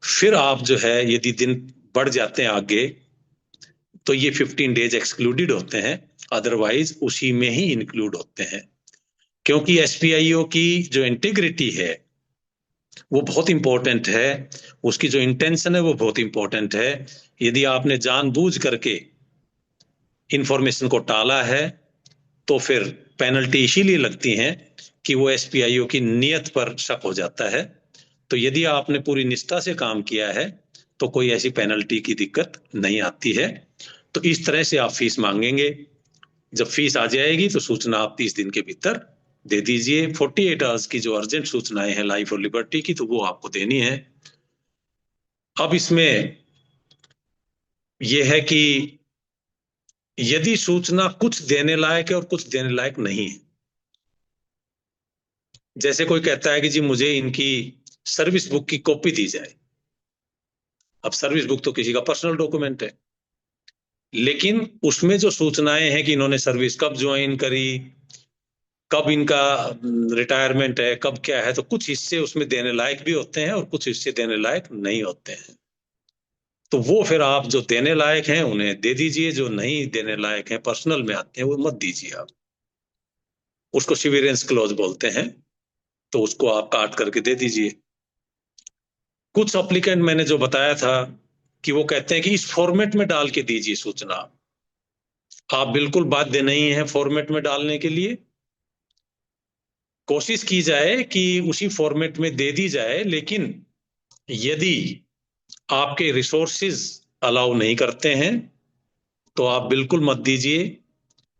फिर आप जो है यदि दिन बढ़ जाते हैं आगे तो ये 15 डेज एक्सक्लूडेड होते हैं, अदरवाइज उसी में ही इंक्लूड होते हैं। क्योंकि एसपीआईओ की जो इंटीग्रिटी है वो बहुत इंपॉर्टेंट है, उसकी जो इंटेंशन है वो बहुत इंपॉर्टेंट है। यदि आपने जानबूझ करके इंफॉर्मेशन को टाला है तो फिर पेनल्टी इसीलिए लगती है कि वो एसपीआईओ की नीयत पर शक हो जाता है। तो यदि आपने पूरी निष्ठा से काम किया है तो कोई ऐसी पेनल्टी की दिक्कत नहीं आती है। तो इस तरह से आप फीस मांगेंगे, जब फीस आ जाएगी तो सूचना आप 30 दिन के भीतर दे दीजिए। 48 आवर्स की जो अर्जेंट सूचनाएं हैं लाइफ और लिबर्टी की तो वो आपको देनी है। अब इसमें यह है कि यदि सूचना कुछ देने लायक है और कुछ देने लायक नहीं है, जैसे कोई कहता है कि जी मुझे इनकी सर्विस बुक की कॉपी दी जाए। अब सर्विस बुक तो किसी का पर्सनल डॉक्यूमेंट है, लेकिन उसमें जो सूचनाएं हैं कि इन्होंने सर्विस कब ज्वाइन करी, कब इनका रिटायरमेंट है, कब क्या है, तो कुछ हिस्से उसमें देने लायक भी होते हैं और कुछ हिस्से देने लायक नहीं होते हैं। तो वो फिर आप जो देने लायक हैं उन्हें दे दीजिए, जो नहीं देने लायक हैं पर्सनल में आते हैं वो मत दीजिए। आप उसको सिविरेंस क्लॉज बोलते हैं, तो उसको आप काट करके दे दीजिए। कुछ एप्लीकेंट मैंने जो बताया था कि वो कहते हैं कि इस फॉर्मेट में डाल के दीजिए सूचना, आप बिल्कुल बाध्य नहीं है फॉर्मेट में डालने के लिए। कोशिश की जाए कि उसी फॉर्मेट में दे दी जाए, लेकिन यदि आपके रिसोर्सेज अलाउ नहीं करते हैं तो आप बिल्कुल मत दीजिए,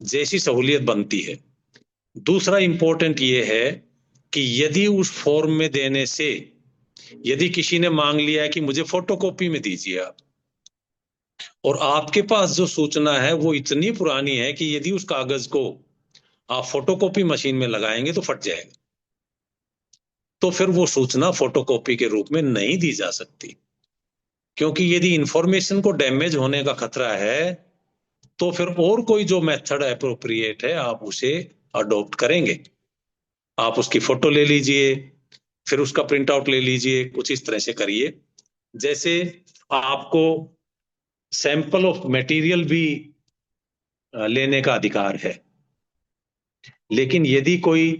जैसी सहूलियत बनती है। दूसरा इंपॉर्टेंट ये है कि यदि उस फॉर्म में देने से यदि किसी ने मांग लिया है कि मुझे फोटोकॉपी में दीजिए आप, और आपके पास जो सूचना है वो इतनी पुरानी है कि यदि उस कागज को आप फोटोकॉपी मशीन में लगाएंगे तो फट जाएगा, तो फिर वो सूचना फोटोकॉपी के रूप में नहीं दी जा सकती। क्योंकि यदि इंफॉर्मेशन को डैमेज होने का खतरा है तो फिर और कोई जो मेथड एप्रोप्रिएट है आप उसे अडॉप्ट करेंगे। आप उसकी फोटो ले लीजिए, फिर उसका प्रिंट आउट ले लीजिए, कुछ इस तरह से करिए। जैसे आपको सैंपल ऑफ मटेरियल भी लेने का अधिकार है, लेकिन यदि कोई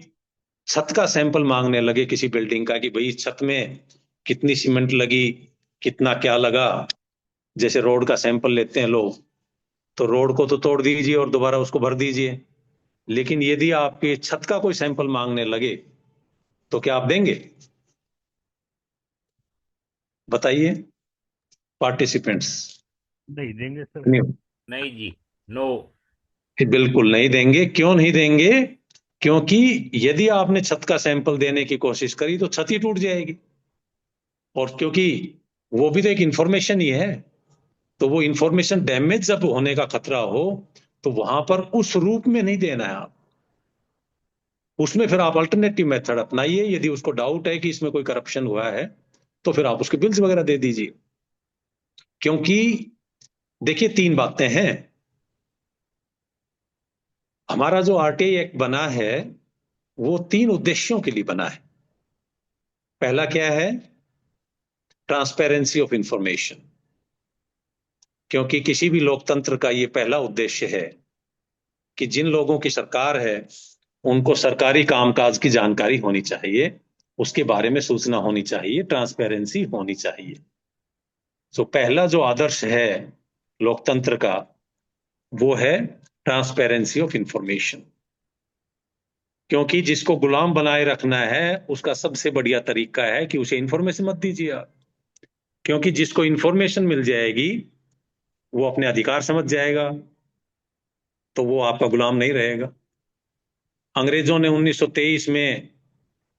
छत का सैंपल मांगने लगे किसी बिल्डिंग का कि भाई छत में कितनी सीमेंट लगी, कितना क्या लगा, जैसे रोड का सैंपल लेते हैं लोग, तो रोड को तो तोड़ दीजिए और दोबारा उसको भर दीजिए, लेकिन यदि आपके छत का कोई सैंपल मांगने लगे तो क्या आप देंगे? बताइए पार्टिसिपेंट्स। नहीं देंगे सर। नहीं जी, नो, बिल्कुल नहीं देंगे। क्यों नहीं देंगे? क्योंकि यदि आपने छत का सैंपल देने की कोशिश करी तो छत ही टूट जाएगी, और क्योंकि वो भी तो एक इंफॉर्मेशन ही है, तो वो इंफॉर्मेशन डैमेज जब होने का खतरा हो तो वहां पर उस रूप में नहीं देना है आप, उसमें फिर आप अल्टरनेटिव मेथड अपनाइए। यदि उसको डाउट है कि इसमें कोई करप्शन हुआ है तो फिर आप उसके बिल्स वगैरह दे दीजिए। क्योंकि देखिए 3 बातें हैं। हमारा जो आरटीआई एक्ट बना है वो 3 उद्देश्यों के लिए बना है। पहला क्या है? ट्रांसपेरेंसी ऑफ इंफॉर्मेशन, क्योंकि किसी भी लोकतंत्र का ये पहला उद्देश्य है कि जिन लोगों की सरकार है उनको सरकारी कामकाज की जानकारी होनी चाहिए, उसके बारे में सूचना होनी चाहिए, ट्रांसपेरेंसी होनी चाहिए। तो पहला जो आदर्श है लोकतंत्र का वो है ट्रांसपेरेंसी ऑफ इंफॉर्मेशन, क्योंकि जिसको गुलाम बनाए रखना है उसका सबसे बढ़िया तरीका है कि उसे इंफॉर्मेशन मत दीजिए आप, क्योंकि जिसको इंफॉर्मेशन मिल जाएगी वो अपने अधिकार समझ जाएगा, तो वो आपका गुलाम नहीं रहेगा। अंग्रेजों ने 1923 में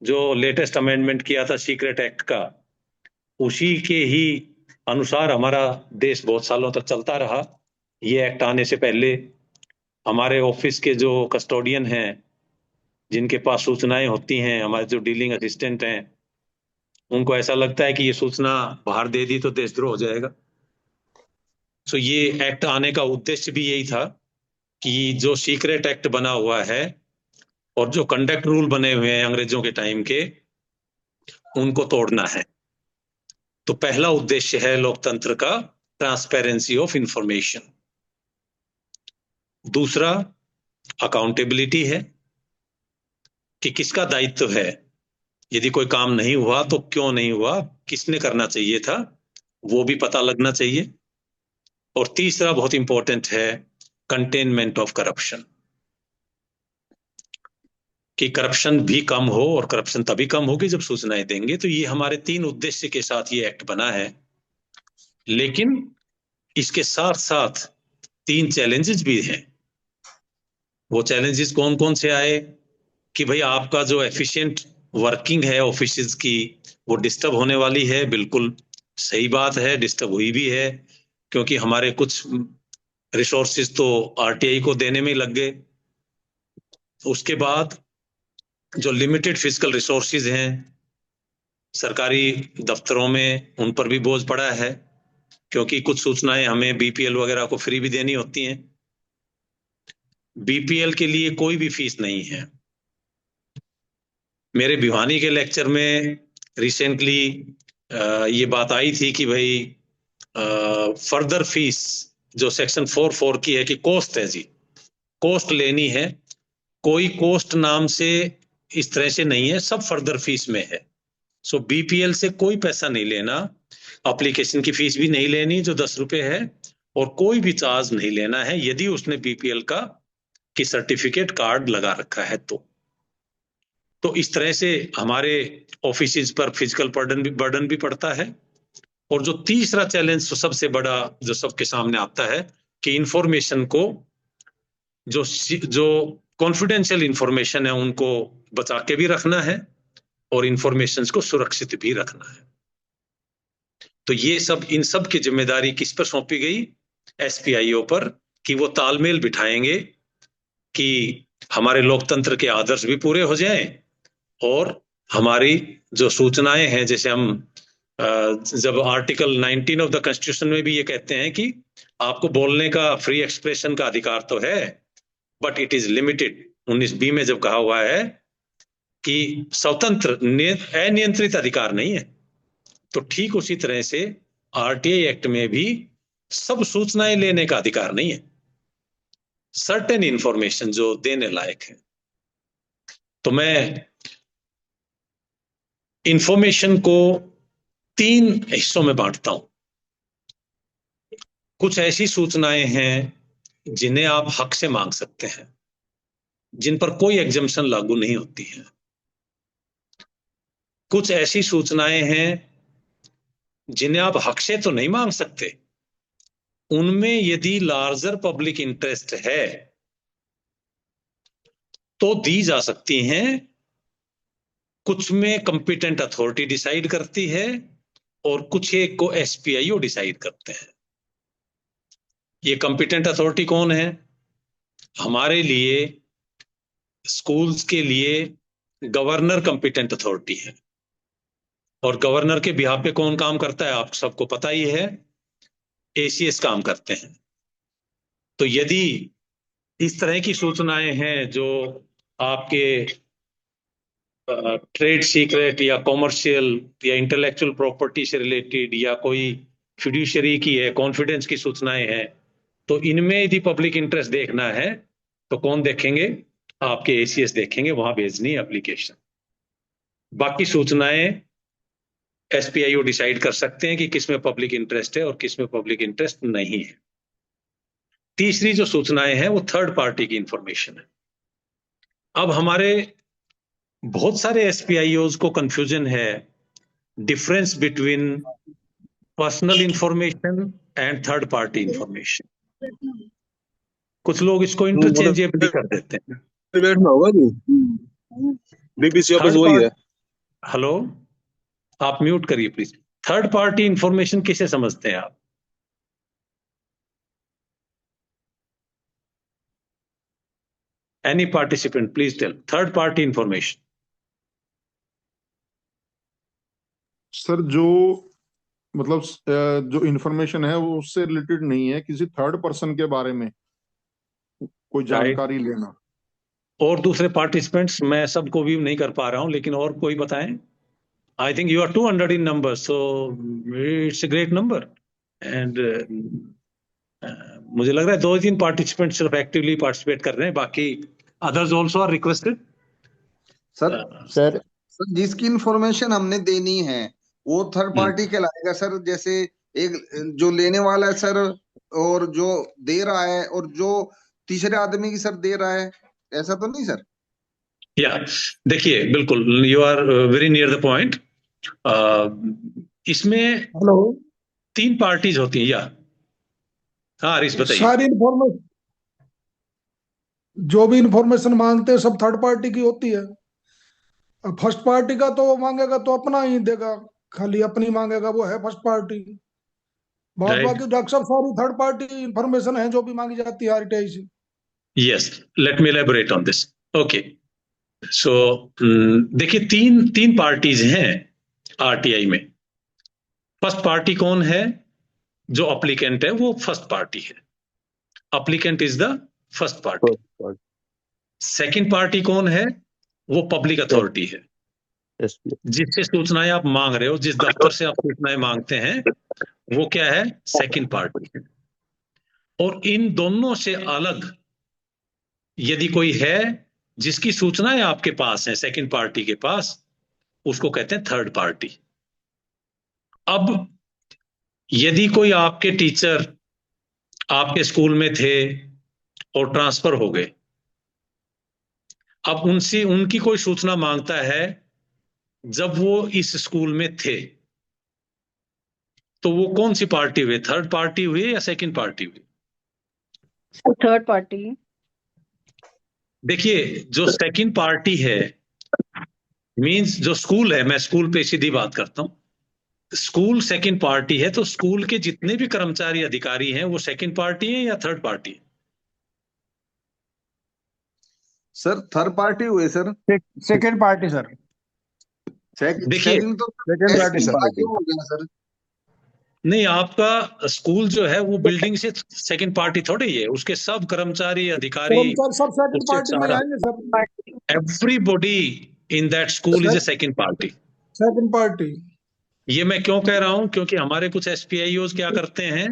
जो लेटेस्ट अमेंडमेंट किया था सीक्रेट एक्ट का, उसी के ही अनुसार हमारा देश बहुत सालों तक चलता रहा। ये एक्ट आने से पहले हमारे ऑफिस के जो कस्टोडियन हैं, जिनके पास सूचनाएं होती हैं, हमारे जो डीलिंग असिस्टेंट हैं, उनको ऐसा लगता है कि ये सूचना बाहर दे दी तो देशद्रोह हो जाएगा। तो ये एक्ट आने का उद्देश्य भी यही था कि जो सीक्रेट एक्ट बना हुआ है और जो कंडक्ट रूल बने हुए हैं अंग्रेजों के टाइम के, उनको तोड़ना है। तो पहला उद्देश्य है लोकतंत्र का ट्रांसपेरेंसी ऑफ इंफॉर्मेशन। दूसरा अकाउंटेबिलिटी है कि किसका दायित्व है, यदि कोई काम नहीं हुआ तो क्यों नहीं हुआ, किसने करना चाहिए था, वो भी पता लगना चाहिए। और तीसरा बहुत इंपॉर्टेंट है कंटेनमेंट ऑफ करप्शन, कि करप्शन भी कम हो, और करप्शन तभी कम होगी जब सूचनाएं देंगे। तो ये हमारे 3 उद्देश्य के साथ ये एक्ट बना है। लेकिन इसके साथ साथ 3 चैलेंजेस भी हैं। वो चैलेंजेस कौन कौन से आए कि भाई आपका जो एफिशिएंट वर्किंग है ऑफिस की, वो डिस्टर्ब होने वाली है। बिल्कुल सही बात है, डिस्टर्ब हुई भी है, क्योंकि हमारे कुछ रिसोर्सेज तो आरटीआई को देने में लग गए। उसके बाद जो लिमिटेड फिजिकल रिसोर्सेज हैं सरकारी दफ्तरों में, उन पर भी बोझ पड़ा है, क्योंकि कुछ सूचनाएं हमें बीपीएल वगैरह को फ्री भी देनी होती हैं। बीपीएल के लिए कोई भी फीस नहीं है। मेरे भिवानी के लेक्चर में रिसेंटली ये बात आई थी कि भाई फर्दर फीस जो सेक्शन 4(4) की है कि कॉस्ट है जी, कॉस्ट लेनी है। कोई कॉस्ट नाम से इस तरह से नहीं है, सब फर्दर फीस में है। सो बीपीएल से कोई पैसा नहीं लेना, एप्लीकेशन की फीस भी नहीं लेनी जो 10 रुपए है, और कोई भी चार्ज नहीं लेना है यदि उसने बीपीएल का की सर्टिफिकेट कार्ड लगा रखा है तो इस तरह से हमारे ऑफिस पर फिजिकल बर्डन भी पड़ता है। और जो तीसरा चैलेंज तो सबसे बड़ा जो सबके सामने आता है कि इंफॉर्मेशन को जो कॉन्फिडेंशियल इंफॉर्मेशन है उनको बचा के भी रखना है और इंफॉर्मेशन को सुरक्षित भी रखना है। तो ये सब, इन सब की जिम्मेदारी किस पर सौंपी गई? एसपीआईओ पर, कि वो तालमेल बिठाएंगे कि हमारे लोकतंत्र के आदर्श भी पूरे हो जाएं और हमारी जो सूचनाएं हैं, जैसे हम जब आर्टिकल 19 ऑफ द कॉन्स्टिट्यूशन में भी ये कहते हैं कि आपको बोलने का, फ्री एक्सप्रेशन का अधिकार तो है, but it is limited. 19(b) में जब कहा हुआ है कि स्वतंत्र अनियंत्रित अधिकार नहीं है, तो ठीक उसी तरह से आरटीआई एक्ट में भी सब सूचनाएं लेने का अधिकार नहीं है, सर्टेन इंफॉर्मेशन जो देने लायक है। तो मैं इंफॉर्मेशन को 3 हिस्सों में बांटता हूं। कुछ ऐसी सूचनाएं हैं जिन्हें आप हक से मांग सकते हैं, जिन पर कोई एग्जम्पशन लागू नहीं होती है। कुछ ऐसी सूचनाएं हैं जिन्हें आप हक से तो नहीं मांग सकते, उनमें यदि लार्जर पब्लिक इंटरेस्ट है तो दी जा सकती हैं। कुछ में कंपिटेंट अथॉरिटी डिसाइड करती है और कुछ एक को एसपीआईओ डिसाइड करते हैं। ये कंपिटेंट अथॉरिटी कौन है? हमारे लिए, स्कूल्स के लिए गवर्नर कंपिटेंट अथॉरिटी है। और गवर्नर के बिहाफ पे कौन काम करता है आप सबको पता ही है, एसीएस काम करते हैं। तो यदि इस तरह की सूचनाएं हैं जो आपके ट्रेड सीक्रेट या कॉमर्शियल या इंटेलेक्चुअल प्रॉपर्टी से रिलेटेड या कोई फिड्यूशियरी की है, कॉन्फिडेंस की सूचनाएं हैं, तो इनमें यदि पब्लिक इंटरेस्ट देखना है तो कौन देखेंगे? आपके एसीएस देखेंगे, वहां भेजनी है एप्लीकेशन। बाकी सूचनाएं एसपीआईओ डिसाइड कर सकते हैं कि किसमें पब्लिक इंटरेस्ट है और किसमें पब्लिक इंटरेस्ट नहीं है। तीसरी जो सूचनाएं हैं वो थर्ड पार्टी की इंफॉर्मेशन है। अब हमारे बहुत सारे एसपीआईओज को कंफ्यूजन है difference between personal information and third party information. कुछ लोग इसको इंटरचेंजेबली कर देते हैं। बैठना होगा नहीं, बीपीसी ऑफिस वही है। हेलो, आप म्यूट करिए प्लीज। थर्ड पार्टी इंफॉर्मेशन किसे समझते हैं आप? Any participant please tell third party information. Sir जो मतलब जो इंफॉर्मेशन है वो उससे रिलेटेड नहीं है, किसी थर्ड पर्सन के बारे में कोई जानकारी लेना। और दूसरे पार्टिसिपेंट्स, मैं सबको भी नहीं कर पा रहा हूं, लेकिन और कोई बताएं। I think you are 200 in number, so it's a great number. And मुझे लग रहा है 2-3 पार्टिसिपेंट सिर्फ एक्टिवली पार्टिसिपेट कर रहे हैं, बाकी others also are requested. Sir जिसकी इंफॉर्मेशन हमने देनी है वो थर्ड पार्टी कहलाएगा सर। जैसे एक जो लेने वाला है सर, और जो दे रहा है, और जो तीसरे आदमी की सर दे रहा है, ऐसा तो नहीं सर? या देखिए, बिल्कुल you are very near the point. इसमें 3 पार्टीज होती हैं। या हाँ हरीश बताइए। सारी इंफॉर्मेशन, जो भी इंफॉर्मेशन मांगते हैं सब थर्ड पार्टी की होती है। फर्स्ट पार्टी का तो वो मांगेगा तो अपना ही देगा, खाली अपनी मांगेगा, वो है फर्स्ट पार्टी। बहुत बाकी डॉक्टर साहब सारी थर्ड पार्टी इंफॉर्मेशन है जो भी मांगी जाती है आरटीआई से। Yes, let me elaborate on this. Okay, so देखिए, तीन पार्टीज हैं आरटीआई में। फर्स्ट पार्टी कौन है? जो अप्लीकेंट है वो फर्स्ट पार्टी है। Applicant is the first party. Second party कौन है? वो पब्लिक अथॉरिटी है, जिससे सूचनाएं आप मांग रहे हो, जिस दफ्तर से आप सूचनाएं मांगते हैं, वो क्या है? सेकंड पार्टी है। और इन दोनों से अलग यदि कोई है जिसकी सूचनाएं आपके पास हैं सेकंड पार्टी के पास, उसको कहते हैं थर्ड पार्टी। अब यदि कोई आपके टीचर आपके स्कूल में थे और ट्रांसफर हो गए, अब उनसे उनकी कोई सूचना मांगता है जब वो इस स्कूल में थे, तो वो कौन सी पार्टी हुई? थर्ड पार्टी हुई या सेकंड पार्टी हुई? Third party. देखिए, जो सेकंड पार्टी है मींस जो स्कूल है, मैं स्कूल पे सीधी बात करता हूं, स्कूल सेकंड पार्टी है, तो स्कूल के जितने भी कर्मचारी अधिकारी हैं वो सेकंड पार्टी है या थर्ड पार्टी है? सर थर्ड पार्टी हुए सर। Second party sir. देखिए, सेकंड पार्टी सर। नहीं, आपका स्कूल जो है वो बिल्डिंग से सेकंड पार्टी थोड़ी है, उसके सब कर्मचारी अधिकारी सब सेकंड पार्टी में आएंगे sir. Everybody in that school is a second party. Second party. ये मैं क्यों कह रहा हूं? क्योंकि हमारे कुछ एसपीआईओज क्या करते हैं,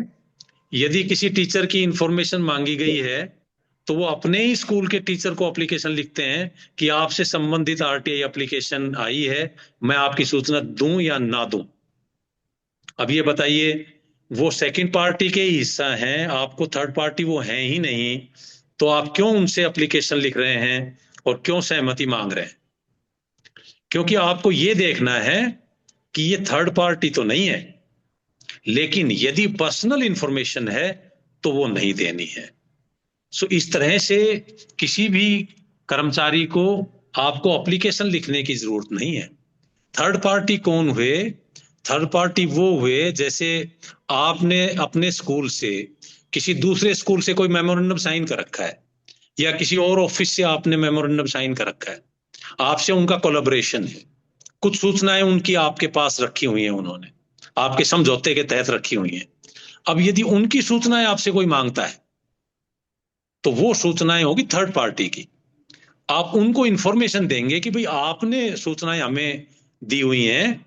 यदि किसी टीचर की इंफॉर्मेशन मांगी गई है तो वो अपने ही स्कूल के टीचर को एप्लीकेशन लिखते हैं कि आपसे संबंधित आरटीआई एप्लीकेशन आई है, मैं आपकी सूचना दूं या ना दूं। अब ये बताइए, वो सेकंड पार्टी के ही हिस्सा हैं, आपको थर्ड पार्टी वो हैं ही नहीं, तो आप क्यों उनसे एप्लीकेशन लिख रहे हैं और क्यों सहमति मांग रहे हैं? क्योंकि आपको ये देखना है कि ये थर्ड पार्टी तो नहीं है, लेकिन यदि पर्सनल इंफॉर्मेशन है तो वो नहीं देनी है। सो इस तरह से किसी भी कर्मचारी को आपको एप्लीकेशन लिखने की जरूरत नहीं है। थर्ड पार्टी कौन हुए? थर्ड पार्टी वो हुए जैसे आपने अपने स्कूल से किसी दूसरे स्कूल से कोई मेमोरेंडम साइन कर रखा है, या किसी और ऑफिस से आपने मेमोरेंडम साइन कर रखा है, आपसे उनका कोलैबोरेशन है, कुछ सूचनाएं उनकी आपके पास रखी हुई हैं, उन्होंने आपके समझौते के तहत रखी हुई हैं। अब यदि उनकी सूचनाएं आपसे कोई मांगता है तो वो सूचनाएं होगी थर्ड पार्टी की। आप उनको इंफॉर्मेशन देंगे कि भाई आपने सूचनाएं हमें दी हुई हैं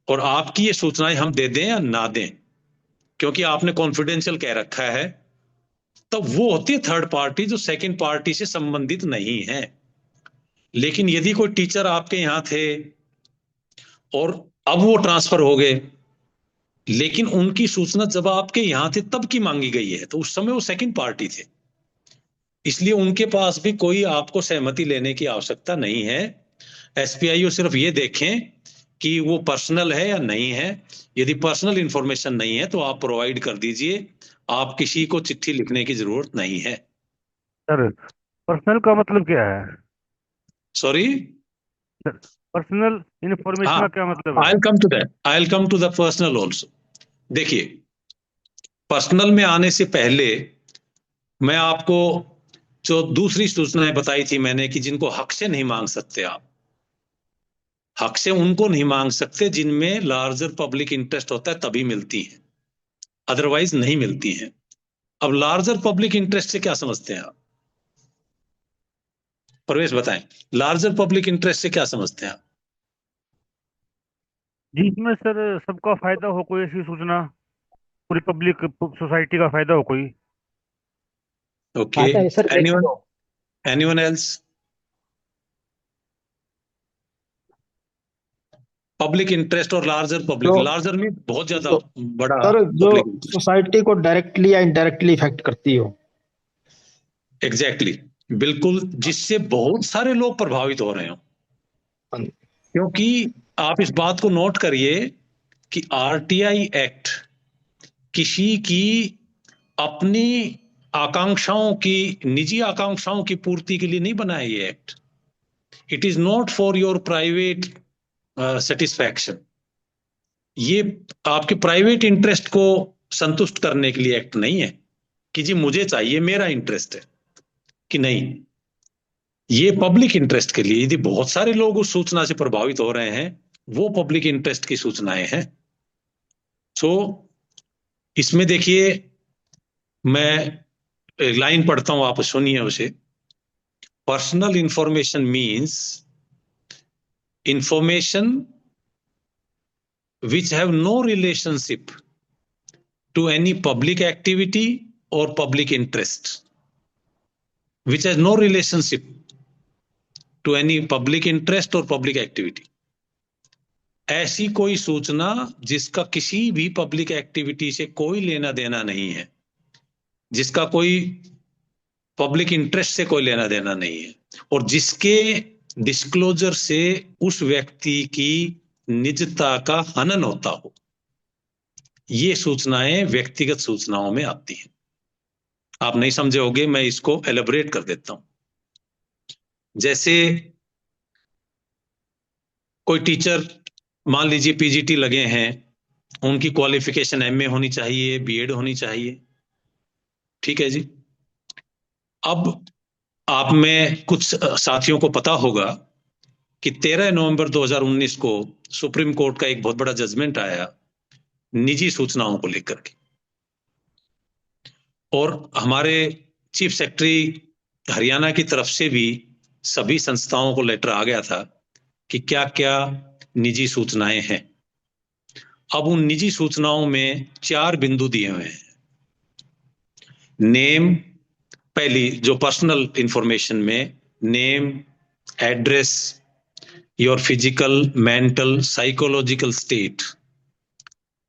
और आपकी ये सूचनाएं हम दे दें या ना दें, क्योंकि आपने कॉन्फिडेंशियल कह रखा है, तब वो होती है थर्ड पार्टी जो सेकंड पार्टी से संबंधित नहीं है। लेकिन यदि कोई टीचर आपके यहां थे और अब वो ट्रांसफर हो गए, लेकिन उनकी सूचना जब आपके यहां थी तब की मांगी गई है, तो उस समय वो सेकंड पार्टी थे, इसलिए उनके पास भी कोई आपको सहमति लेने की आवश्यकता नहीं है। एसपीआईओ सिर्फ ये देखें कि वो पर्सनल है या नहीं है। यदि पर्सनल इंफॉर्मेशन नहीं है तो आप प्रोवाइड कर दीजिए, आप किसी को चिट्ठी लिखने की जरूरत नहीं है। सर पर्सनल का मतलब क्या है? सॉरी, पर्सनल इंफॉर्मेशन हाँ, का क्या मतलब है? I will come to the personal also. देखिए, पर्सनल में आने से पहले मैं आपको जो दूसरी सूचनाएं बताई थी मैंने कि जिनको हक से नहीं मांग सकते आप, हक से उनको नहीं मांग सकते जिनमें लार्जर पब्लिक इंटरेस्ट होता है तभी मिलती है, अदरवाइज नहीं मिलती हैं। अब लार्जर पब्लिक इंटरेस्ट से क्या समझते हैं आप? परवेश बताएं, लार्जर पब्लिक इंटरेस्ट से क्या समझते हैं आप? जिसमें सर सबका फायदा हो, कोई ऐसी सूचना पूरी पब्लिक सोसाइटी का फायदा हो कोई। Okay, anyone else? Public interest और लार्जर पब्लिक, लार्जर में बहुत ज्यादा बड़ा सर जो पब्लिक सोसाइटी को डायरेक्टली या इनडायरेक्टली इफेक्ट करती हो। एग्जैक्टली, बिल्कुल, जिससे बहुत सारे लोग प्रभावित हो रहे हो। क्योंकि आप इस बात को नोट करिए कि आरटीआई एक्ट किसी की अपनी आकांक्षाओं की, निजी आकांक्षाओं की पूर्ति के लिए नहीं बना है ये act. It is not for your private satisfaction. ये आपके प्राइवेट इंटरेस्ट को संतुष्ट करने के लिए एक्ट नहीं है कि जी मुझे चाहिए, मेरा इंटरेस्ट है, कि नहीं, ये पब्लिक इंटरेस्ट के लिए। यदि बहुत सारे लोग उस सूचना से प्रभावित हो रहे हैं, वो पब्लिक इंटरेस्ट की सूचनाएं हैं। सो इसमें देखिए, मैं लाइन पढ़ता हूं, आप सुनिए उसे। Personal information means information which have no relationship to any public activity or public interest, which has no relationship to any public interest or public activity। ऐसी कोई सूचना जिसका किसी भी पब्लिक एक्टिविटी से कोई लेना देना नहीं है, जिसका कोई पब्लिक इंटरेस्ट से कोई लेना देना नहीं है, और जिसके डिस्क्लोजर से उस व्यक्ति की निजता का हनन होता हो, ये सूचनाएं व्यक्तिगत सूचनाओं में आती हैं। आप नहीं समझे होंगे, मैं इसको एलेबरेट कर देता हूं। जैसे कोई टीचर, मान लीजिए पीजीटी लगे हैं, उनकी क्वालिफिकेशन एमए होनी चाहिए, बीएड होनी चाहिए, ठीक है जी। अब आप में कुछ साथियों को पता होगा कि 13 नवंबर 2019 को सुप्रीम कोर्ट का एक बहुत बड़ा जजमेंट आया निजी सूचनाओं को लेकर के, और हमारे चीफ सेक्रेटरी हरियाणा की तरफ से भी सभी संस्थाओं को लेटर आ गया था कि क्या क्या निजी सूचनाएं हैं। अब उन निजी सूचनाओं में 4 बिंदु दिए हुए हैं। नेम, पहली जो पर्सनल इंफॉर्मेशन में, name, address, your physical, mental, psychological state,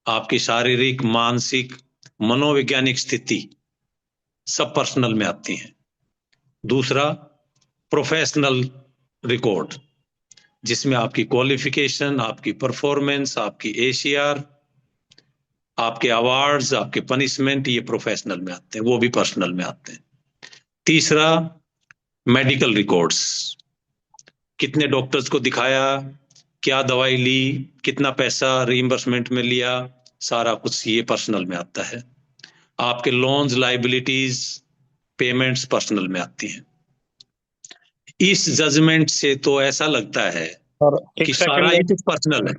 आपकी शारीरिक, मानसिक, मनोवैज्ञानिक स्थिति, सब पर्सनल में आती हैं। दूसरा, प्रोफेशनल रिकॉर्ड, जिसमें आपकी क्वालिफिकेशन, आपकी परफॉर्मेंस, आपकी एसीआर, आपके अवार्ड्स, आपके पनिशमेंट, ये प्रोफेशनल में आते हैं, वो भी पर्सनल में आते हैं। तीसरा, मेडिकल रिकॉर्ड्स, कितने डॉक्टर्स को दिखाया, क्या दवाई ली, कितना पैसा रीइंबर्समेंट में लिया, सारा कुछ ये पर्सनल में आता है। आपके लोन्स, लाइबिलिटीज, पेमेंट्स पर्सनल में आती हैं। इस जजमेंट से तो ऐसा लगता है कि सारा ही कुछ पर्सनल है,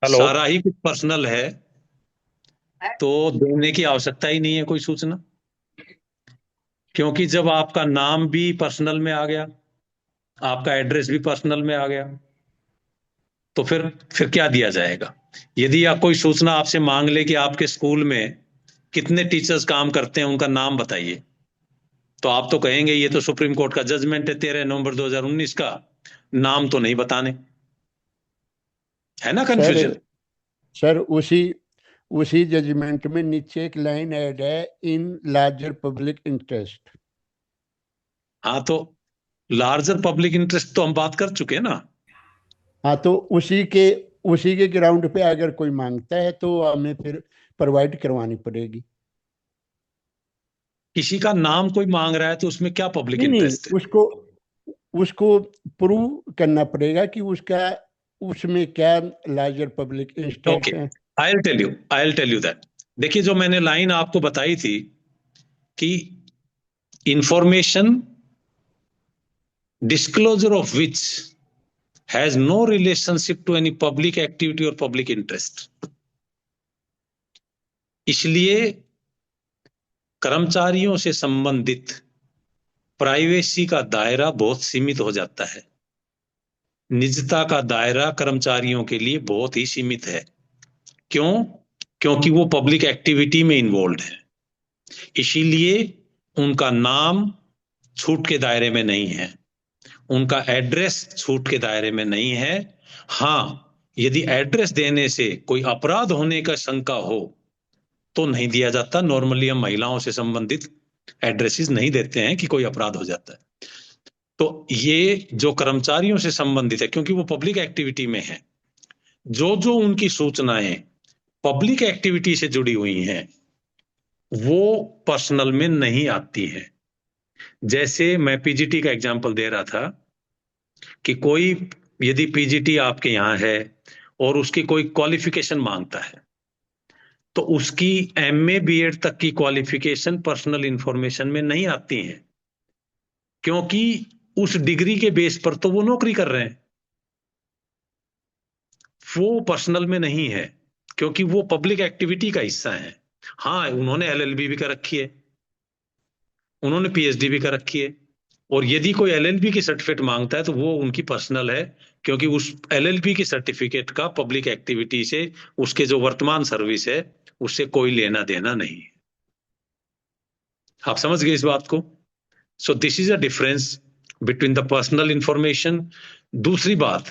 सारा ही कुछ पर्सनल है, तो देने की आवश्यकता ही नहीं है कोई सूचना। क्योंकि जब आपका नाम भी पर्सनल में आ गया, आपका एड्रेस भी पर्सनल में आ गया, तो फिर क्या दिया जाएगा? यदि आप कोई सूचना आपसे मांग ले कि आपके स्कूल में कितने टीचर्स काम करते हैं, उनका नाम बताइए, तो आप तो कहेंगे ये तो सुप्रीम कोर्ट का जजमेंट है 13 नवंबर 2019 का, नाम तो नहीं बताने, है ना कंफ्यूजन? सर उसी जजमेंट में नीचे एक लाइन ऐड है, इन लार्जर पब्लिक इंटरेस्ट। हाँ, तो लार्जर पब्लिक इंटरेस्ट तो हम बात कर चुके हैं ना। हाँ, तो उसी के ग्राउंड पे अगर कोई मांगता है तो हमें फिर प्रोवाइड करवानी पड़ेगी। किसी का नाम कोई मांग रहा है तो उसमें क्या पब्लिक नहीं, इंटरेस्ट है? उसको प्रूव करना पड़ेगा कि उसमें क्या लार्जर पब्लिक इंटरेस्ट है। I will tell you that. देखिए, जो मैंने लाइन आपको बताई थी कि information disclosure of which has no relationship to any public activity or public interest, इसलिए कर्मचारियों से संबंधित प्राइवेसी का दायरा बहुत सीमित हो जाता है, निजता का दायरा कर्मचारियों के लिए बहुत ही सीमित है। क्यों? क्योंकि वो पब्लिक एक्टिविटी में इन्वॉल्व है, इसीलिए उनका नाम छूट के दायरे में नहीं है, उनका एड्रेस छूट के दायरे में नहीं है। हां, यदि एड्रेस देने से कोई अपराध होने का शंका हो तो नहीं दिया जाता। नॉर्मली हम महिलाओं से संबंधित एड्रेसेस नहीं देते हैं कि कोई अपराध हो जाता है। तो ये जो कर्मचारियों से संबंधित है, क्योंकि वो पब्लिक एक्टिविटी में है, जो उनकी सूचनाएं पब्लिक एक्टिविटी से जुड़ी हुई हैं वो पर्सनल में नहीं आती है। जैसे मैं पीजीटी का एग्जांपल दे रहा था कि कोई यदि पीजीटी आपके यहां है और उसकी कोई क्वालिफिकेशन मांगता है तो उसकी एमए बीएड तक की क्वालिफिकेशन पर्सनल इंफॉर्मेशन में नहीं आती है, क्योंकि उस डिग्री के बेस पर तो वो नौकरी कर रहे हैं, वो पर्सनल में नहीं है क्योंकि वो पब्लिक एक्टिविटी का हिस्सा है। हाँ, उन्होंने एलएलबी भी कर रखी है, उन्होंने पीएचडी भी कर रखी है, और यदि कोई एलएलबी की सर्टिफिकेट मांगता है तो वो उनकी पर्सनल है, क्योंकि उस एलएलबी की सर्टिफिकेट का पब्लिक एक्टिविटी से, उसके जो वर्तमान सर्विस है उससे कोई लेना देना नहीं है। आप समझ गए इस बात को? So this is a difference between the personal information. दूसरी बात,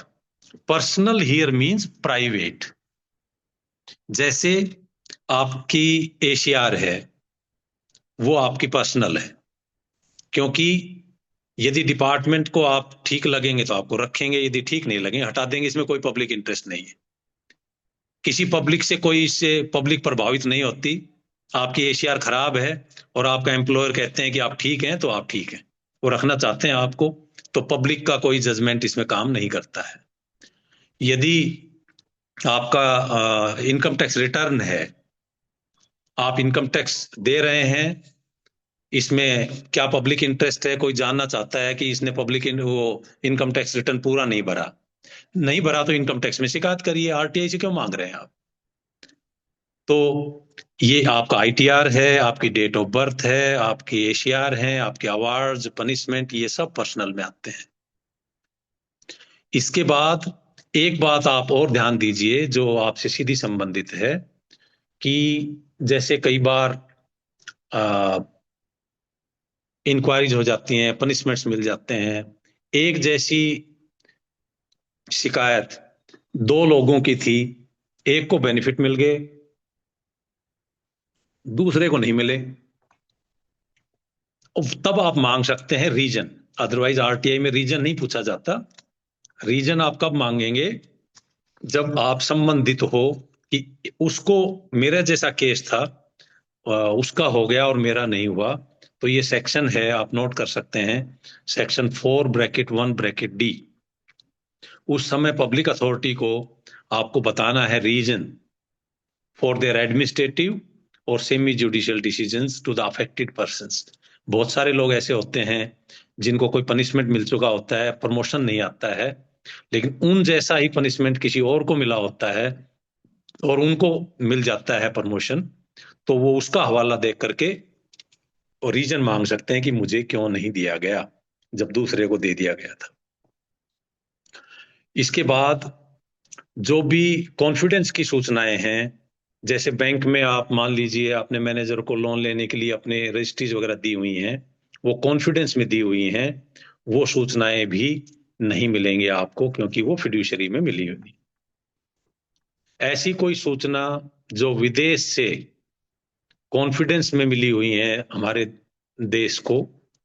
पर्सनल हियर मींस प्राइवेट। जैसे आपकी एसीआर है, वो आपकी पर्सनल है, क्योंकि यदि डिपार्टमेंट को आप ठीक लगेंगे तो आपको रखेंगे, यदि ठीक नहीं लगेंगे हटा देंगे, इसमें कोई पब्लिक इंटरेस्ट नहीं है। किसी पब्लिक से कोई इससे पब्लिक प्रभावित नहीं होती। आपकी एसीआर खराब है और आपका एम्प्लॉयर कहते हैं कि आप ठीक हैं तो आप ठीक हैं, वो रखना चाहते हैं आपको, तो पब्लिक का कोई जजमेंट इसमें काम नहीं करता है। यदि आपका इनकम टैक्स रिटर्न है, आप इनकम टैक्स दे रहे हैं, इसमें क्या पब्लिक इंटरेस्ट है? कोई जानना चाहता है कि इसने वो इनकम टैक्स रिटर्न पूरा नहीं भरा तो इनकम टैक्स में शिकायत करिए, आरटीआई से क्यों मांग रहे हैं आप? तो ये आपका आईटीआर है, आपकी डेट ऑफ बर्थ है, आपकी एसीआर है, आपके अवार्ड्स, पनिशमेंट, ये सब पर्सनल में आते हैं। इसके बाद एक बात आप और ध्यान दीजिए जो आपसे सीधी संबंधित है, कि जैसे कई बार इंक्वायरीज हो जाती हैं, पनिशमेंट्स मिल जाते हैं। एक जैसी शिकायत 2 लोगों की थी, एक को बेनिफिट मिल गए, दूसरे को नहीं मिले, तब आप मांग सकते हैं रीजन। अदरवाइज आरटीआई में रीजन नहीं पूछा जाता। रीजन आप कब मांगेंगे? जब आप संबंधित हो कि उसको, मेरा जैसा केस था उसका हो गया और मेरा नहीं हुआ, तो ये सेक्शन है, आप नोट कर सकते हैं, सेक्शन 4(1)(d। उस समय पब्लिक अथॉरिटी को आपको बताना है रीजन फॉर देयर एडमिनिस्ट्रेटिव और semi judicial decisions to the affected persons. बहुत सारे लोग ऐसे होते हैं जिनको कोई पनिशमेंट मिल चुका होता है, प्रमोशन नहीं आता है, लेकिन उन जैसा ही पनिशमेंट किसी और को मिला होता है और उनको मिल जाता है प्रमोशन, तो वो उसका हवाला देख करके और रीजन मांग सकते हैं कि मुझे क्यों नहीं दिया गया जब दूसरे को दे दिया गया था। इसके बाद जो भी कॉन्फिडेंस की सूचनाएं हैं, जैसे बैंक में आप मान लीजिए आपने मैनेजर को लोन लेने के लिए अपने रजिस्ट्रीज वगैरह दी हुई हैं, वो कॉन्फिडेंस में दी हुई हैं, वो सूचनाएं भी नहीं मिलेंगे आपको, क्योंकि वो फिड्यूशरी में मिली हुई। ऐसी कोई सूचना जो विदेश से कॉन्फिडेंस में मिली हुई है हमारे देश को,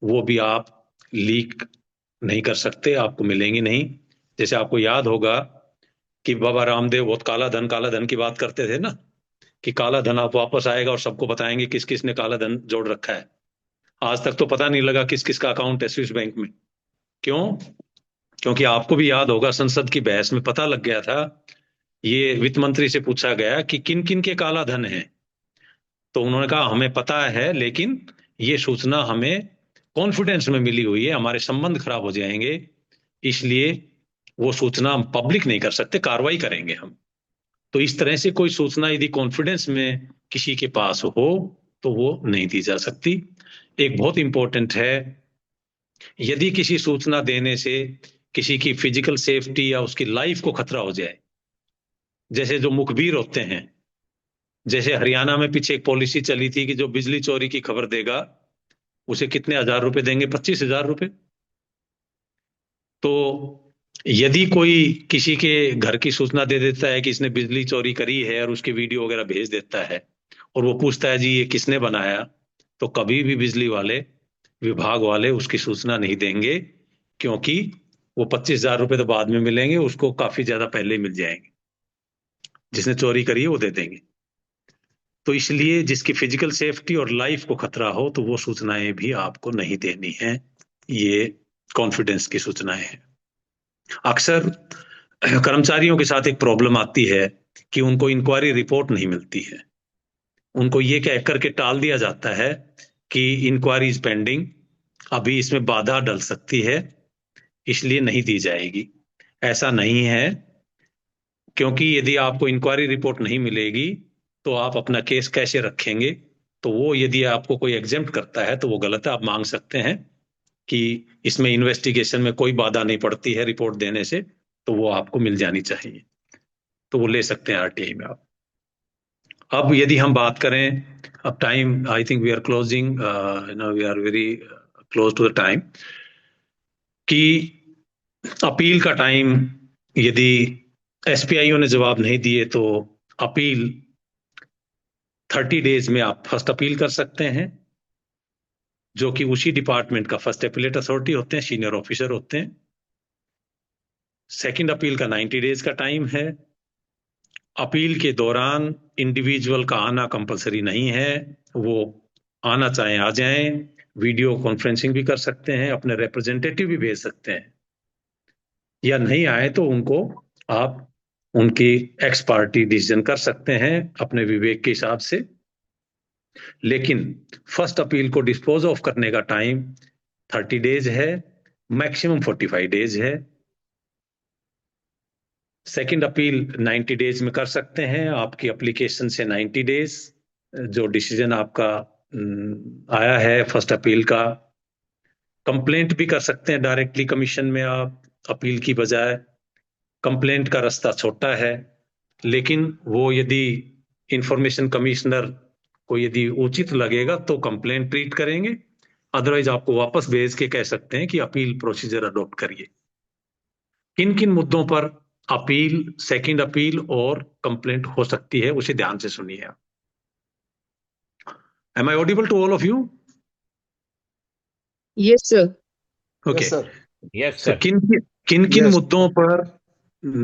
वो भी आप लीक नहीं कर सकते, आपको मिलेंगी नहीं। जैसे आपको याद होगा कि बाबा रामदेव बहुत काला धन की बात करते थे ना, कि काला धन आप वापस आएगा और सबको बताएंगे किस किस ने काला धन जोड़ रखा है। आज तक तो पता नहीं लगा किस किस का अकाउंट है स्विस बैंक में। क्यों? क्योंकि आपको भी याद होगा संसद की बहस में पता लग गया था, ये वित्त मंत्री से पूछा गया कि किन किन के काला धन है, तो उन्होंने कहा हमें पता है, लेकिन ये सूचना हमें कॉन्फिडेंस में मिली हुई है, हमारे संबंध खराब हो जाएंगे, इसलिए वो सूचना हम पब्लिक नहीं कर सकते, कार्रवाई करेंगे हम। तो इस तरह से कोई सूचना यदि कॉन्फिडेंस में किसी के पास हो तो वो नहीं दी जा सकती। एक बहुत इंपॉर्टेंट है, यदि किसी सूचना देने से किसी की फिजिकल सेफ्टी या उसकी लाइफ को खतरा हो जाए, जैसे जो मुखबिर होते हैं, जैसे हरियाणा में पीछे एक पॉलिसी चली थी कि जो बिजली चोरी की खबर देगा उसे कितने हजार रुपए देंगे, 25,000 रुपए। तो यदि कोई किसी के घर की सूचना दे देता है कि इसने बिजली चोरी करी है और उसके वीडियो वगैरह भेज देता है और वो पूछता है जी ये किसने बनाया, तो कभी भी बिजली वाले विभाग वाले उसकी सूचना नहीं देंगे, क्योंकि वो 25,000 रुपए तो बाद में मिलेंगे, उसको काफी ज्यादा पहले ही मिल जाएंगे, जिसने चोरी करी है वो दे देंगे। तो इसलिए जिसकी फिजिकल सेफ्टी और लाइफ को खतरा हो तो वो सूचनाएं भी आपको नहीं देनी है। ये कॉन्फिडेंस की सूचनाएं हैं। अक्सर कर्मचारियों के साथ एक प्रॉब्लम आती है कि उनको इंक्वायरी रिपोर्ट नहीं मिलती है। उनको ये कह करके टाल दिया जाता है कि इंक्वायरी इज पेंडिंग, अभी इसमें बाधा डल सकती है, इसलिए नहीं दी जाएगी। ऐसा नहीं है, क्योंकि यदि आपको इंक्वायरी रिपोर्ट नहीं मिलेगी तो आप अपना केस कैसे रखेंगे? तो वो यदि आपको कोई एग्जेम्प्ट करता है तो वो गलत है। आप मांग सकते हैं कि इसमें इन्वेस्टिगेशन में कोई बाधा नहीं पड़ती है रिपोर्ट देने से, तो वो आपको मिल जानी चाहिए, तो वो ले सकते हैं आरटीआई में आप। अब यदि हम बात करें, अब time I think we are closing, we are very close to the time, कि अपील का टाइम, यदि एसपीआईओ ने जवाब नहीं दिए तो अपील 30 डेज में आप फर्स्ट अपील कर सकते हैं, जो कि उसी डिपार्टमेंट का फर्स्ट अपीलेट अथॉरिटी होते हैं, सीनियर ऑफिसर होते हैं। सेकंड अपील का 90 डेज का टाइम है। अपील के दौरान इंडिविजुअल का आना कंपलसरी नहीं है, वो आना चाहे आ जाएं, वीडियो कॉन्फ्रेंसिंग भी कर सकते हैं, अपने रिप्रेजेंटेटिव भी भेज सकते हैं, या नहीं आए तो उनको आप उनकी एक्स पार्टी डिसीजन कर सकते हैं अपने विवेक के हिसाब से। लेकिन फर्स्ट अपील को डिस्पोज ऑफ करने का टाइम 30 डेज है, मैक्सिमम 45 डेज है। सेकंड अपील 90 डेज में कर सकते हैं, आपकी एप्लीकेशन से 90 डेज जो डिसीजन आपका आया है फर्स्ट अपील का। कंप्लेंट भी कर सकते हैं डायरेक्टली कमीशन में आप, अपील की बजाय। कंप्लेंट का रास्ता छोटा है, लेकिन वो यदि इंफॉर्मेशन कमिश्नर को यदि उचित लगेगा तो कंप्लेंट ट्रीट करेंगे, अदरवाइज आपको वापस भेज के कह सकते हैं कि अपील प्रोसीजर अडॉप्ट करिए। किन किन मुद्दों पर अपील, सेकंड अपील और कंप्लेंट हो सकती है, उसे ध्यान से सुनिए आप। Am I audible to all of you? Yes, sir. Okay. Yes, So sir. किन मुद्दों पर,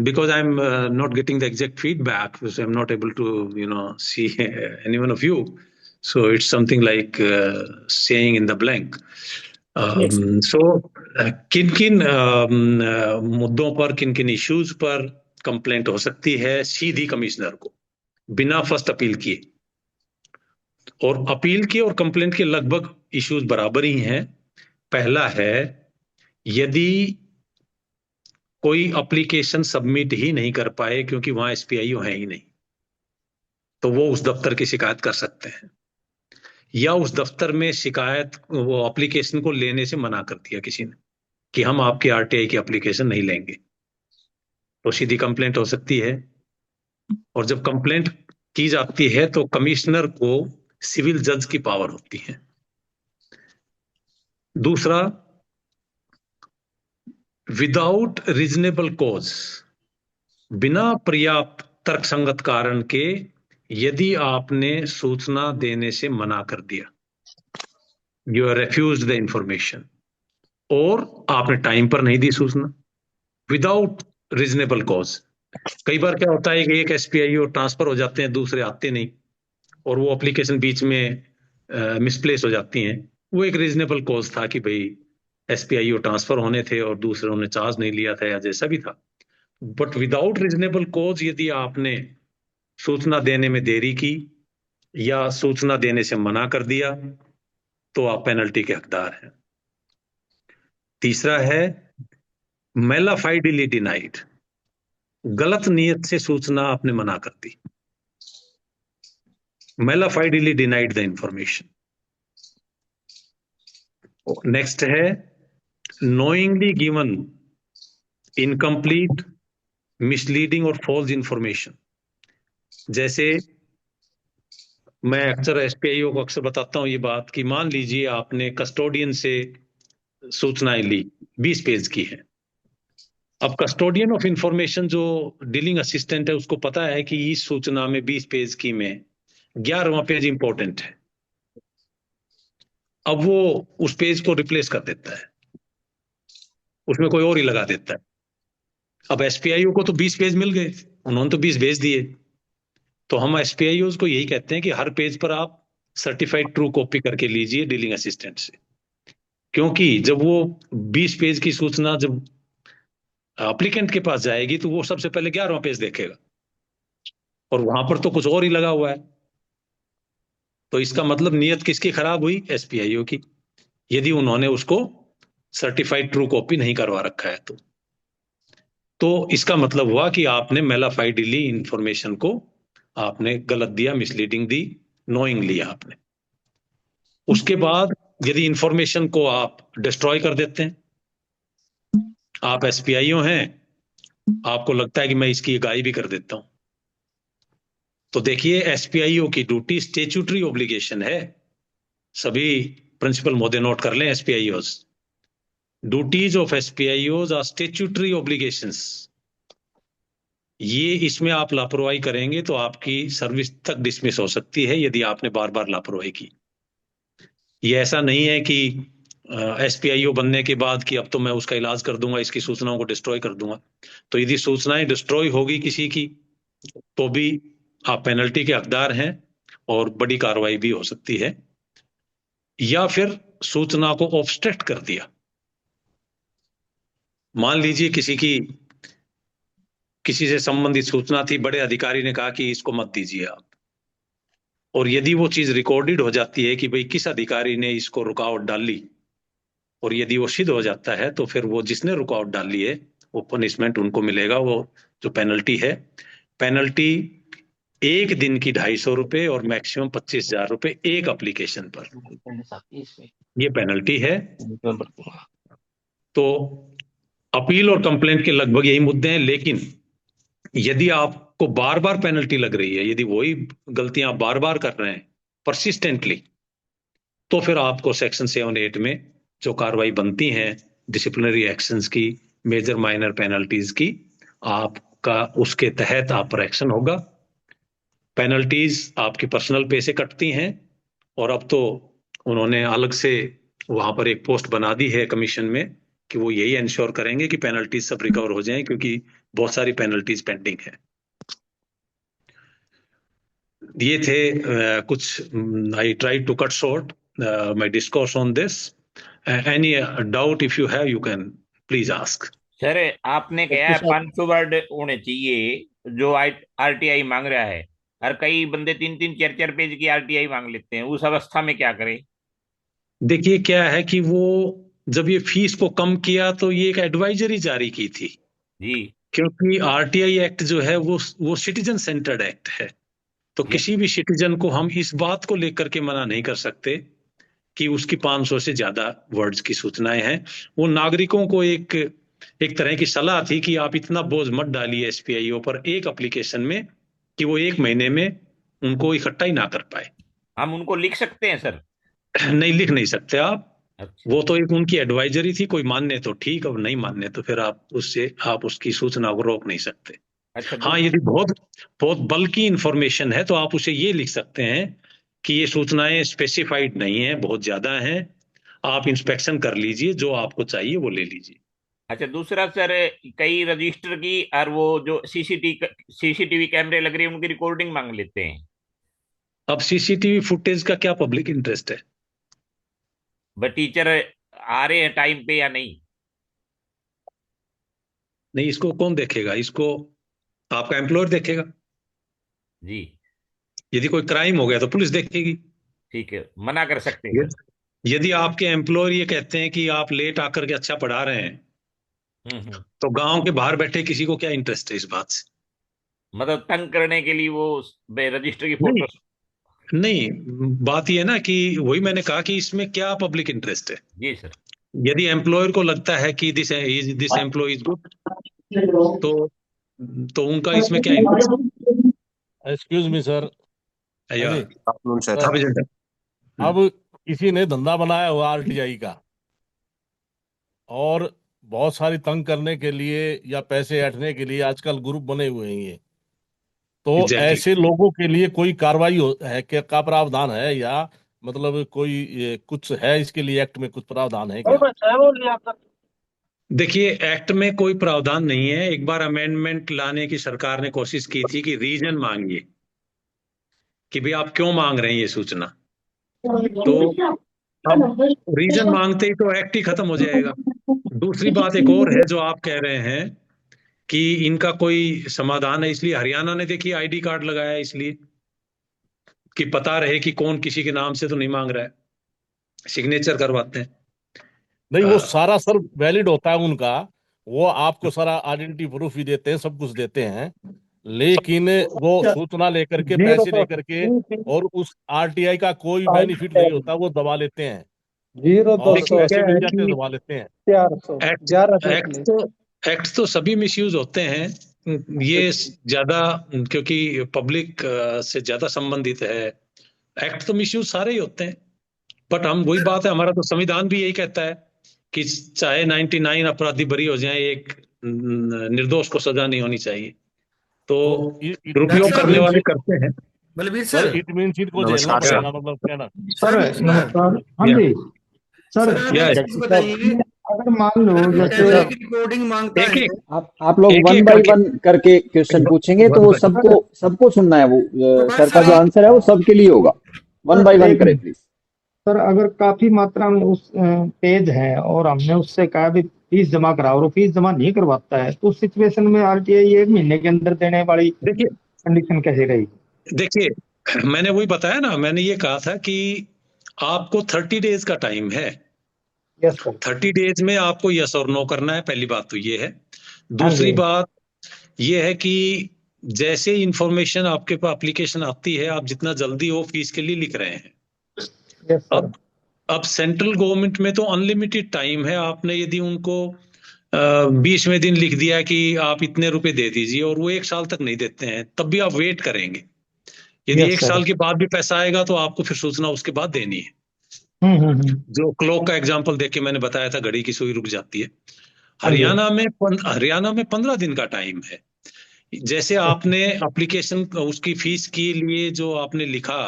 because I'm not getting the exact feedback, because I'm not able to see any one of you, so it's something like saying in the blank. So किन मुद्दों पर, किन issues पर complaint हो सकती है सीधी कमिश्नर को बिना फर्स्ट अपील किए? और अपील की और कंप्लेंट के लगभग इश्यूज बराबर ही हैं। पहला है, यदि कोई एप्लीकेशन सबमिट ही नहीं कर पाए क्योंकि वहां एसपीआईओ है ही नहीं, तो वो उस दफ्तर की शिकायत कर सकते हैं, या उस दफ्तर में शिकायत, वो एप्लीकेशन को लेने से मना कर दिया किसी ने कि हम आपकी आरटीआई की एप्लीकेशन नहीं लेंगे, तो सीधी कंप्लेंट हो सकती है। और जब कंप्लेंट की जाती है तो कमिश्नर को सिविल जज की पावर होती है। दूसरा, विदाउट रीजनेबल कॉज, बिना पर्याप्त तर्कसंगत कारण के यदि आपने सूचना देने से मना कर दिया, you are refuse the information, और आपने टाइम पर नहीं दी सूचना, विदाउट रीजनेबल कॉज। कई बार क्या होता है कि एक एसपीआईओ ट्रांसफर हो जाते हैं, दूसरे आते नहीं, और वो एप्लीकेशन बीच में मिसप्लेस हो जाती हैं। वो एक रीजनेबल कॉज था कि भाई एसपीआईओ ट्रांसफर होने थे और दूसरों ने चार्ज नहीं लिया था या जैसा भी था। बट विदाउट रीजनेबल कॉज यदि आपने सूचना देने में देरी की या सूचना देने से मना कर दिया तो आप पेनल्टी के हकदार हैं। तीसरा है मेलाफाइडली डिनाइड, गलत नियत से सूचना आपने मना कर दी, मेलाफाइडली डिनाइड द इंफॉर्मेशन। नेक्स्ट है नोइंगली गिवन इनकम्प्लीट, मिसलीडिंग और फॉल्स इंफॉर्मेशन। जैसे मैं अक्सर एसपीआईओ को अक्सर बताता हूं ये बात कि मान लीजिए आपने कस्टोडियन से सूचनाएं ली, 20 पेज की है। अब कस्टोडियन ऑफ इंफॉर्मेशन जो डीलिंग असिस्टेंट है उसको पता है कि इस सूचना में 20 पेज की में 11वां पेज इंपॉर्टेंट है। अब वो उस पेज को रिप्लेस कर देता है, उसमें कोई और ही लगा देता है। अब एसपीआईओ को तो 20 पेज मिल गए, उन्होंने तो 20 भेज दिए। तो हम एसपीआईओ को यही कहते हैं कि हर पेज पर आप सर्टिफाइड ट्रू कॉपी करके लीजिए डीलिंग असिस्टेंट से, क्योंकि जब वो 20 पेज की सूचना जब एप्लीकेंट के पास जाएगी तो वो सबसे पहले 11वां पेज देखेगा और वहां पर तो कुछ और ही लगा हुआ है। तो इसका मतलब नियत किसकी खराब हुई? एसपीआईओ की, यदि उन्होंने उसको सर्टिफाइड ट्रू कॉपी नहीं करवा रखा है तो इसका मतलब हुआ कि आपने मेलाफाइडली इंफॉर्मेशन को आपने गलत दिया, मिसलीडिंग दी, नोइंगली आपने। उसके बाद यदि इंफॉर्मेशन को आप डिस्ट्रॉय कर देते हैं, आप एसपीआईओ हैं, आपको लगता है कि मैं इसकी गाई भी कर देता हूं, तो देखिए एसपीआईओ की ड्यूटी स्टेच्यूटरी ऑब्लिगेशन है। सभी प्रिंसिपल महोदय नोट कर लें, SPIOs, duties of SPIOs are statutory obligations. ये इसमें आप लापरवाही करेंगे तो आपकी सर्विस तक डिसमिस हो सकती है यदि आपने बार बार लापरवाही की। ये ऐसा नहीं है कि एसपीआईओ बनने के बाद कि अब तो मैं उसका इलाज कर दूंगा, इसकी सूचनाओं को डिस्ट्रॉय कर दूंगा। तो यदि सूचनाएं डिस्ट्रॉय होगी किसी की तो भी आप पेनल्टी के हकदार हैं और बड़ी कार्रवाई भी हो सकती है। या फिर सूचना को ऑब्स्ट्रक्ट कर दिया, मान लीजिए किसी से संबंधित सूचना थी, बड़े अधिकारी ने कहा कि इसको मत दीजिए आप, और यदि वो चीज रिकॉर्डेड हो जाती है कि भाई किस अधिकारी ने इसको रुकावट डाली, और यदि वो सिद्ध हो जाता है तो फिर वो जिसने रुकावट डाली है वो पनिशमेंट उनको मिलेगा। वो जो पेनल्टी है, पेनल्टी 1 दिन की 250 रुपए और मैक्सिमम 25,000 रुपए एक एप्लीकेशन पर, ये पेनल्टी है। तो अपील और कंप्लेंट के लगभग यही मुद्दे हैं, लेकिन यदि आपको बार बार पेनल्टी लग रही है, यदि वही गलतियां आप बार बार कर रहे हैं परसिस्टेंटली, तो फिर आपको सेक्शन 7-8 में जो कार्रवाई बनती हैं डिसिप्लिनरी एक्शंस की, मेजर माइनर पेनल्टीज की, आपका उसके तहत आप पर एक्शन होगा। पेनल्टीज आपकी पर्सनल पे से कटती हैं, और अब तो उन्होंने अलग से वहां पर एक पोस्ट बना दी है कमीशन में कि वो यही इंश्योर करेंगे कि पेनल्टीज सब रिकवर हो जाएं, क्योंकि बहुत सारी पेनल्टीज पेंडिंग है। ये थे कुछ, I try to cut short my discourse on this. Any doubt if you have, you can please ask. Sir आपने कहा है 500 वर्ड होने चाहिए जो आरटीआई मांग रहा है, और कई बंदे 3-3, 4-4 पेज की आरटीआई मांग लेते हैं, उस अवस्था में क्या करें? देखिए क्या है कि वो जब ये फीस को कम किया तो ये एक एडवाइजरी जारी की थी जी, क्योंकि आरटीआई एक्ट जो है वो सिटीजन सेंटर्ड एक्ट है। तो किसी भी सिटीजन को हम इस बात को लेकर के मना नहीं कर सकते कि उसकी 500 से ज्यादा वर्ड्स की सूचनाएं हैं। वो नागरिकों को एक एक तरह की सलाह थी कि आप इतना बोझ मत डालिए एसपीआईओ पर एक एप्लीकेशन में कि वो 1 महीने में उनको इकट्ठा ही ना कर पाए। हम उनको लिख सकते हैं सर? नहीं, लिख नहीं सकते आप। अच्छा। वो तो एक उनकी एडवाइजरी थी, कोई मानने तो ठीक, अब नहीं मानने तो फिर आप उसकी सूचना को रोक नहीं सकते। अच्छा। हाँ, यदि बहुत बहुत बल्कि इंफॉर्मेशन है तो आप उसे ये लिख सकते हैं कि ये सूचनाएं स्पेसिफाइड नहीं है, बहुत ज्यादा हैं, आप इंस्पेक्शन कर लीजिए, जो आपको चाहिए वो ले लीजिए। अच्छा, दूसरा सर, कई रजिस्टर की और वो जो सीसीटीवी कैमरे लग रहे हैं उनकी रिकॉर्डिंग मांग लेते हैं। अब सीसीटीवी फुटेज का क्या पब्लिक इंटरेस्ट है? बट टीचर आ रहे हैं टाइम पे या नहीं? नहीं, इसको कौन देखेगा? इसको आपका एम्प्लॉयर देखेगा। जी। यदि कोई क्राइम हो गया तो पुलिस देखेगी। ठीक है, मना कर सकते हैं। यदि आपके एम्प्लॉयर ये कहते हैं कि आप लेट आकर के अच्छा पढ़ा रहे हैं, तो गांव के बाहर बैठे किसी को क्या इंटरेस्ट है इस बात से? मतलब तंग करने के लिए वो रजिस्टर की नहीं, फोटो। नहीं, बात ये है ना कि वही मैंने कहा कि इसमें क्या पब्लिक इंटरेस्ट है। जी सर। यदि एम्प्लॉयर को लगता है कि दिस एम्प्लॉय इज गुड, तो उनका इसमें क्या interest? Excuse me sir. Sir, अब किसी ने धंधा बनाया हुआ आरटीआई का, और बहुत सारी तंग करने के लिए या पैसे ऐंठने के लिए आजकल ग्रुप बने हुए हैं ये, तो ऐसे लोगों के लिए कोई कार्रवाई है क्या, का प्रावधान है, या मतलब कोई कुछ है इसके लिए, एक्ट में कुछ प्रावधान है क्या? देखिए, एक्ट में कोई प्रावधान नहीं है। एक बार अमेंडमेंट लाने की सरकार ने कोशिश की थी कि रीजन मांगिए कि भाई आप क्यों मांग रहे हैं ये सूचना, तो अब रीजन मांगते ही तो एक्ट ही खत्म हो जाएगा। दूसरी बात एक और है जो आप कह रहे हैं कि इनका कोई समाधान है, इसलिए हरियाणा ने देखिए आईडी कार्ड लगाया, इसलिए कि पता रहे कि कौन किसी के नाम से तो नहीं मांग रहा है, सिग्नेचर करवाते हैं। नहीं, वो सारा सर वैलिड होता है उनका, वो आपको सारा आइडेंटिटी प्रूफ भी देते हैं, सब कुछ देते हैं, लेकिन वो सूचना लेकर के, पैसे लेकर के, और उस आरटीआई का कोई बेनिफिट नहीं होता, वो दबा लेते हैं, और पैसे मिल जाते हैं दबा लेते हैं। एक्ट तो सभी मिसयूज होते हैं, ये ज्यादा क्योंकि पब्लिक से ज्यादा संबंधित है। एक्ट तो मिसयूज सारे ही होते हैं, बट हम वही बात है, हमारा तो संविधान भी यही कहता है कि चाहे 99 अपराधी बरी हो जाएं, एक निर्दोष को सजा नहीं होनी चाहिए। तो दुरुपयोग करने वाले करते हैं। बलबीर सर, इट मींस इनको झेलना पड़ेगा, मतलब कहना। सर नमस्कार। हाँ जी सर, बताइए, अगर मान लो जैसे रिकॉर्डिंग मांगता है, आप लोग वन बाय वन करके क्वेश्चन पूछेंगे तो वो सबको सुनना है, वो सर का जो आंसर है वो सबके लिए होगा। वन बाय वन करें प्लीज। सर अगर काफी मात्रा में उस पेज है और हमने उससे कहा भी फीस जमा कराओ, और फीस जमा नहीं करवाता है, तो उस सिचुएशन में आरटीआई 1 महीने के अंदर देने वाली कंडीशन कैसे रहेगी? देखिए, मैंने वही बताया ना, मैंने ये कहा था कि आपको 30 डेज का टाइम है। 30 डेज में आपको यस और नो करना है, पहली बात तो ये है। दूसरी बात ये है कि जैसे इंफॉर्मेशन आपके पास एप्लीकेशन आती है, आप जितना जल्दी हो फीस के लिए लिख रहे हैं। अब सेंट्रल गवर्नमेंट में तो अनलिमिटेड टाइम है। आपने यदि उनको 20वें दिन लिख दिया कि आप इतने रुपए दे दीजिए, और वो 1 साल तक नहीं देते हैं, तब भी आप वेट करेंगे। यदि 1 साल के बाद भी पैसा आएगा तो आपको फिर सूचना उसके बाद देनी है। जो क्लॉक का एग्जांपल देके मैंने बताया था, घड़ी की सुई रुक जाती है। हरियाणा में 15 दिन का टाइम है। जैसे आपने एप्लीकेशन उसकी फीस के लिए जो आपने लिखा,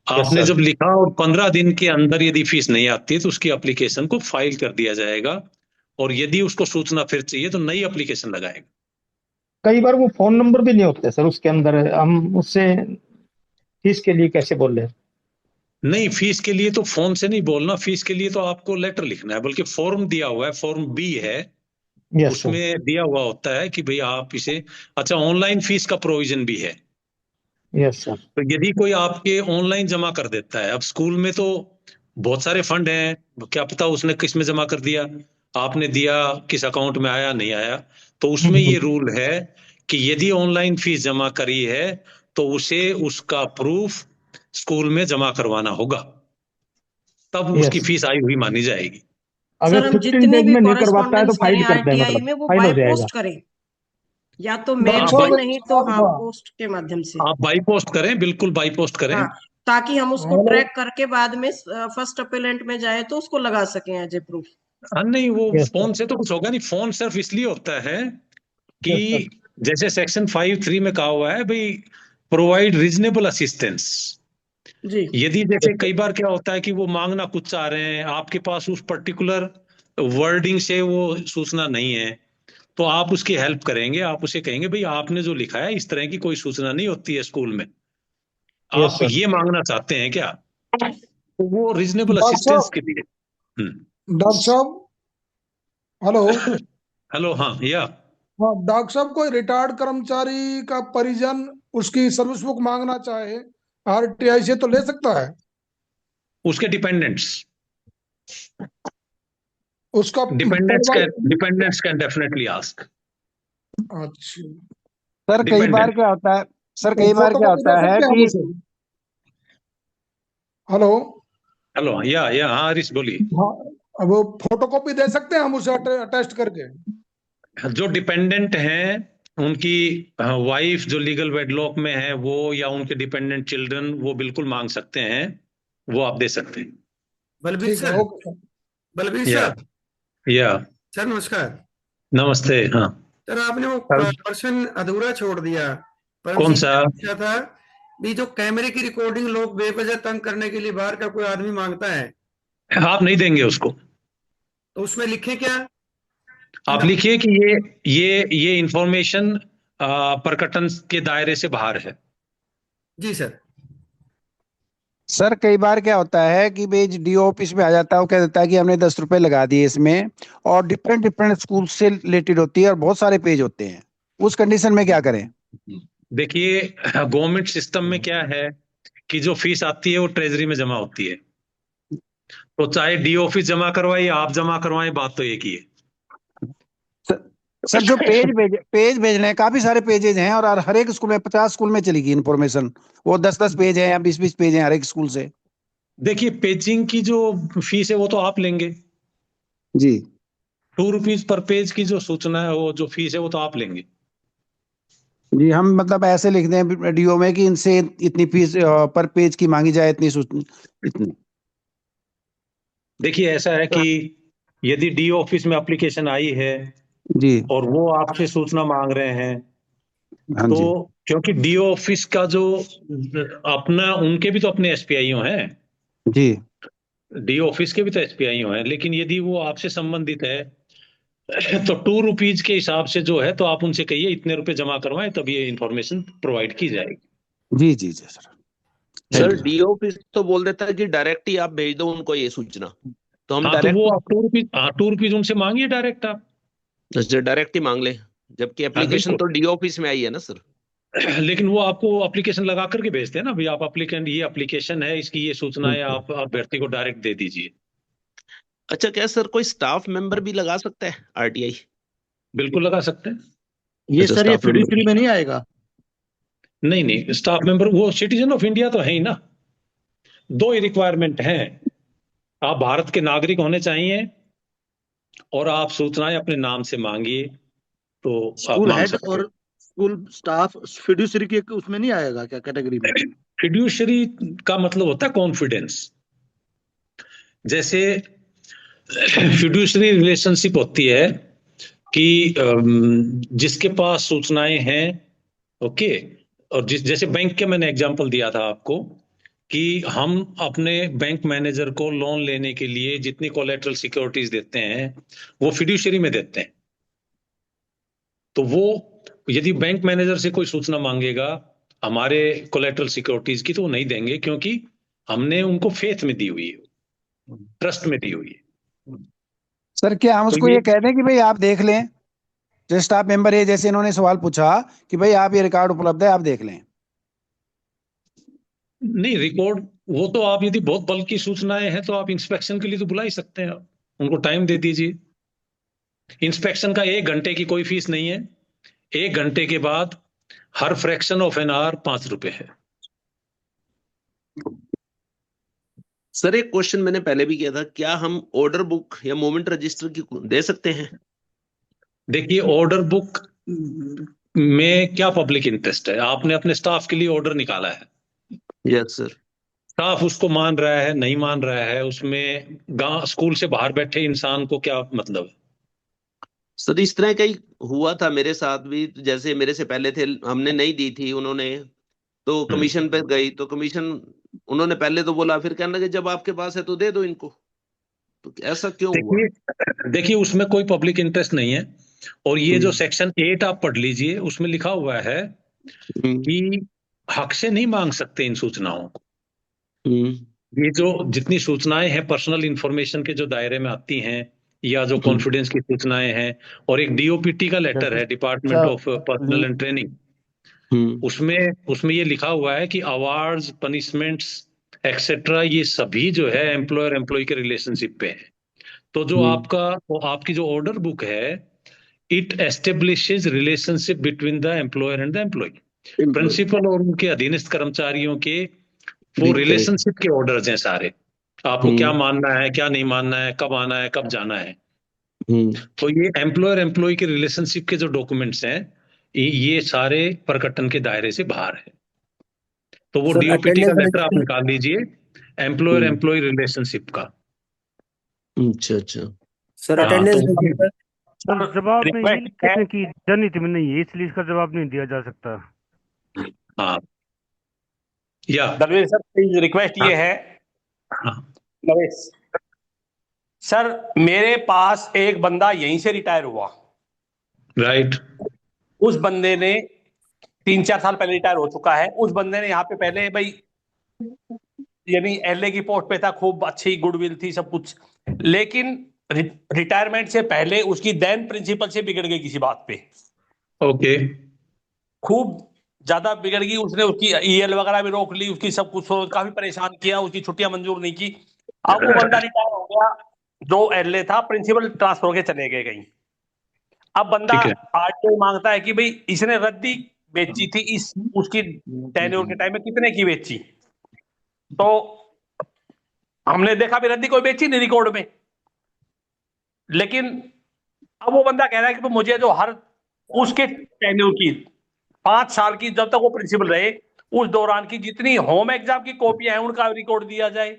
आपने जब लिखा और 15 दिन के अंदर यदि फीस नहीं आती है तो उसकी एप्लीकेशन को फाइल कर दिया जाएगा, और यदि उसको सूचना फिर चाहिए तो नई एप्लीकेशन लगाएगा। कई बार वो फोन नंबर भी नहीं होते सर उसके अंदर, हम उससे फीस के लिए कैसे बोल रहे हैं? नहीं, फीस के लिए तो फोन से नहीं बोलना, फीस के लिए तो आपको लेटर लिखना है, बल्कि फॉर्म दिया हुआ है, फॉर्म बी है, उसमें दिया हुआ होता है कि भाई आप इसे, अच्छा ऑनलाइन फीस का प्रोविजन भी है। Yes sir. तो यदि कोई आपके ऑनलाइन जमा कर देता है, अब स्कूल में तो बहुत सारे फंड हैं, क्या पता उसने किस में जमा कर दिया, आपने दिया, किस अकाउंट में आया नहीं आया, तो उसमें ये रूल है कि यदि ऑनलाइन फीस जमा करी है तो उसे उसका प्रूफ स्कूल में जमा करवाना होगा, तब उसकी फीस आई हुई मानी जाएगी। अगर सर हम 15 जितनी डेज भी में नहीं करवाता है तो कॉरेस्पॉन्डेंस फाइन करें कर दें, आरटीआई मतलब में वो फाइन बाय हो जाएगा। पोस्ट करें, या तो मेल आप से, बाई नहीं तो हाँ पोस्ट के माध्यम से। आप बाई पोस्ट करें, बिल्कुल बाई पोस्ट करें। हाँ, ताकि हम उसको हेलो ट्रैक करके बाद में फर्स्ट अपेलेंट में जाए तो उसको लगा सकें एज ए प्रूफ। हाँ नहीं, वो यस फोन सर, से तो कुछ होगा नहीं। फोन सिर्फ इसलिए होता है कि यस सर, जैसे सेक्शन 5(3) में कहा हुआ है भाई, प्रोवाइड रीजनेबल असिस्टेंस। जी यदि जैसे कई बार क्या होता है कि वो मांगना कुछ चाह रहे हैं, आपके पास उस पर्टिकुलर वर्डिंग से वो सूचना नहीं है, तो आप उसकी हेल्प करेंगे। आप उसे कहेंगे भाई आपने जो लिखा है इस तरह की कोई सूचना नहीं होती है स्कूल में, यस आप सर। ये मांगना चाहते हैं क्या? तो वो रीजनेबल डॉक्टर असिस्टेंस साहब, के लिए। डॉक्टर साहब, हेलो। हेलो, हाँ या हाँ डॉक्टर साहब, कोई रिटायर्ड कर्मचारी का परिजन उसकी सर्विस बुक मांगना चाहे आरटीआई से तो ले सकता है? उसके डिपेंडेंट्स उसका डिपेंडेंट्स कैन डेफिनेटली आस्क। अच्छा, सर कई बार डिपेंडेंट क्या होता है, सर तो कई बार फोटो क्या कॉपी दे होता है सकते हैं हम कि उसे? हेलो। हेलो, या हाँ हरीश बोलिए। हाँ, अब वो फोटो कॉपी दे सकते हैं हम उसे अटेस्ट करके? जो डिपेंडेंट हैं उनकी वाइफ जो लीगल वेडलॉक में है वो, या उनके डिपेंडेंट चिल्ड्रन, वो बिल्कुल मांग सकते हैं, वो आप दे सकते हैं। बलबीर ठीक है, सर, ओके सर। बलबीर या साहब, या सर नमस्कार। नमस्ते। हाँ सर आपने वो सर, पर्सन अधूरा छोड़ दिया। कौन परमजीत सा? ने पूछा था भी जो कैमरे की रिकॉर्डिंग लोग बेवजह तंग करने के लिए बाहर का कोई आदमी मांगता है, आप नहीं देंगे उसको। तो उसमें लिखे क्या? आप लिखिए कि ये इंफॉर्मेशन प्रकटन के दायरे से बाहर है। जी सर। सर कई बार क्या होता है कि भाई डीओ ऑफिस में आ जाता है, वो कह देता है कि हमने 10 रुपए लगा दिए इसमें, और डिफरेंट डिफरेंट स्कूल से रिलेटेड होती है और बहुत सारे पेज होते हैं, उस कंडीशन में क्या करें? देखिए, गवर्नमेंट सिस्टम में क्या है कि जो फीस आती है वो ट्रेजरी में जमा होती है, तो चाहे डी ऑफिस जमा करवाए या आप जमा करवाएं, बात तो एक ही है। सर जो पेज भेजने हैं, काफी सारे पेजेज हैं, और हर एक स्कूल में 50 स्कूल में चलेगी इन्फॉर्मेशन, वो 10-10 पेज है या 20-20 पेज है हर एक स्कूल से। देखिए, पेजिंग की जो फीस है वो तो आप लेंगे जी। 2 रुपीज पर पेज की जो सूचना है, वो जो फीस है वो तो आप लेंगे। जी, हम मतलब ऐसे लिख दें डीओ में कि इनसे इतनी फीस पर पेज की मांगी जाए, इतनी इतनी। देखिए, ऐसा है कि यदि डी ऑफिस में एप्लीकेशन आई है जी, और वो आपसे सूचना मांग रहे हैं, हाँ तो जी, क्योंकि डी ऑफिस का जो अपना, उनके भी तो अपने एसपीआईओ हैं, जी, डी ऑफिस के भी तो एसपीआईओ हैं, लेकिन यदि वो आपसे संबंधित है तो 2 रुपीज के हिसाब से जो है, तो आप उनसे कहिए इतने रुपए जमा करवाएं, तब ये इंफॉर्मेशन प्रोवाइड की जाएगी। जी, जी, जी सर। सर डीओ ऑफिस तो बोल देता है कि डायरेक्ट ही आप भेज दो उनको ये सूचना, तो हम हाँ, तो डायरेक्ट वो आप 2 रुपीज उनसे मांगिए डायरेक्ट आप। डायरेक्ट ही मांग ले, जबकि एप्लीकेशन बिल्कुल। तो डीओ ऑफिस में आई है ना सर। लेकिन वो आपको एप्लीकेशन लगा करके भेजते हैं ना, भाई आप एप्लीकेंट, ये एप्लीकेशन है, इसकी ये सूचना है, आप अभ्यर्थी को डायरेक्ट दे दीजिए। अच्छा, क्या सर कोई स्टाफ मेंबर भी लगा सकता है आरटीआई? बिल्कुल लगा सकते हैं। ये अच्छा, सर ये स्टाफ मेंबर फिड्यूशरी में नहीं आएगा? नहीं नहीं, स्टाफ मेंबर वो सिटीजन ऑफ इंडिया तो है ही ना। 2 ही रिक्वायरमेंट हैं, आप भारत के नागरिक होने चाहिए और आप सूचनाएं अपने नाम से मांगिए, तो आप स्कूल मांग हेड सकते और स्कूल स्टाफ फिड्यूशरी के उसमें नहीं आएगा क्या, कैटेगरी में? हैं। फिड्यूशरी का मतलब होता है कॉन्फिडेंस। जैसे फिड्यूशरी रिलेशनशिप होती है कि जिसके पास सूचनाएं हैं, ओके, और जैसे बैंक के मैंने एग्जांपल दिया था आपको कि हम अपने बैंक मैनेजर को लोन लेने के लिए जितनी कोलेटरल सिक्योरिटीज देते हैं वो फिड्यूशरी में देते हैं। तो वो यदि बैंक मैनेजर से कोई सूचना मांगेगा हमारे कोलेटरल सिक्योरिटीज की, तो वो नहीं देंगे, क्योंकि हमने उनको फेथ में दी हुई है, ट्रस्ट में दी हुई है। सर क्या हम तो उसको ये कह दें कि भाई आप देख लें, जो स्टाफ मेंबर है, जैसे इन्होंने सवाल पूछा कि भाई आप ये रिकॉर्ड उपलब्ध है, आप देख लें? नहीं, रिकॉर्ड वो तो आप, यदि बहुत बल्कि सूचनाएं हैं तो आप इंस्पेक्शन के लिए तो बुला ही सकते हैं, आप उनको टाइम दे दीजिए। इंस्पेक्शन का 1 घंटे की कोई फीस नहीं है, 1 घंटे के बाद हर फ्रैक्शन ऑफ एन आवर 5 रुपए है। सर एक क्वेश्चन मैंने पहले भी किया था, क्या हम ऑर्डर बुक या मूवमेंट रजिस्टर की दे सकते हैं? देखिए, ऑर्डर बुक में क्या पब्लिक इंटरेस्ट है? आपने अपने स्टाफ के लिए ऑर्डर निकाला है, यस सर। स्टाफ उसको मान रहा है नहीं मान रहा है, उसमें गांव स्कूल से बाहर बैठे इंसान को क्या मतलब है? सर इस तरह का ही हुआ था मेरे साथ भी, जैसे मेरे से पहले थे, हमने नहीं दी थी, उन्होंने तो कमीशन पे गई, तो कमीशन उन्होंने पहले तो बोला, फिर कहने लगे जब आपके पास है तो दे दो इनको। तो ऐसा क्यों हुआ? देखिए उसमें कोई पब्लिक इंटरेस्ट नहीं है। और ये जो सेक्शन 8 आप पढ़ लीजिए, उसमें लिखा हुआ है कि हक से नहीं मांग सकते इन सूचनाओं को। ये जो जितनी सूचनाएं हैं पर्सनल इंफॉर्मेशन के जो दायरे में आती हैं, या जो कॉन्फिडेंस की सूचनाएं हैं, और एक डीओपीटी का लेटर है, department of personal and training, उसमें ये लिखा हुआ है कि अवार्ड्स, पनिशमेंट्स एक्सेट्रा, ये सभी जो है एम्प्लॉयर एम्प्लॉय के रिलेशनशिप पे है। तो जो आपकी जो ऑर्डर बुक है, it establishes relationship between the employer and the employee. Principal और उनके अधीनस्थ कर्मचारियों के वो रिलेशनशिप के ऑर्डर्स हैं सारे। आपको क्या मानना है, क्या नहीं मानना है, कब आना है, कब जाना है। तो ये एम्प्लॉयर एम्प्लॉय के रिलेशनशिप के जो डॉक्यूमेंट्स हैं, ये सारे प्रकटन के दायरे से बाहर है। तो वो डीओपीटी का लेटर आप निकाल लीजिए, एम्प्लॉयर एम्प्लॉय रिलेशनशिप का। अच्छा अच्छा सर जवाब नहीं लिखने की जनहित में नहीं है, इसलिए इसका जवाब नहीं दिया जा सकता। हाँ या दलवीर सर प्लीज रिक्वेस्ट ये है, नरेश सर मेरे पास एक बंदा यहीं से रिटायर हुआ, राइट। उस बंदे ने 3-4 साल पहले रिटायर हो चुका है। उस बंदे ने यहाँ पे पहले भाई यानी एलए की पोस्ट पे था, खूब अच्छी गुडविल थी सब कुछ, लेकिन रिटायरमेंट से पहले उसकी दैन प्रिंसिपल से बिगड़ गई किसी बात पे। ओके। खूब ज्यादा बिगड़ गई, उसने उसकी ईएल वगैरह भी रोक ली, उसकी सब कुछ काफी परेशान किया, उसकी छुट्टियां मंजूर नहीं की। अब वो बंदा रिटायर हो गया, जो एलए था प्रिंसिपल ट्रांसफर होके चले गए कहीं। अब बंदा आरटीआई मांगता है कि भाई इसने रद्दी बेची थी, इस उसकी टेन्योर के टाइम में कितने की बेची। तो हमने देखा भी रद्दी कोई बेची नहीं रिकॉर्ड में, लेकिन अब वो बंदा कह रहा है कि मुझे जो हर उसके टेन्योर की 5 साल की, जब तक वो प्रिंसिपल रहे, उस दौरान की जितनी होम एग्जाम की कॉपियां हैं उनका रिकॉर्ड दिया जाए,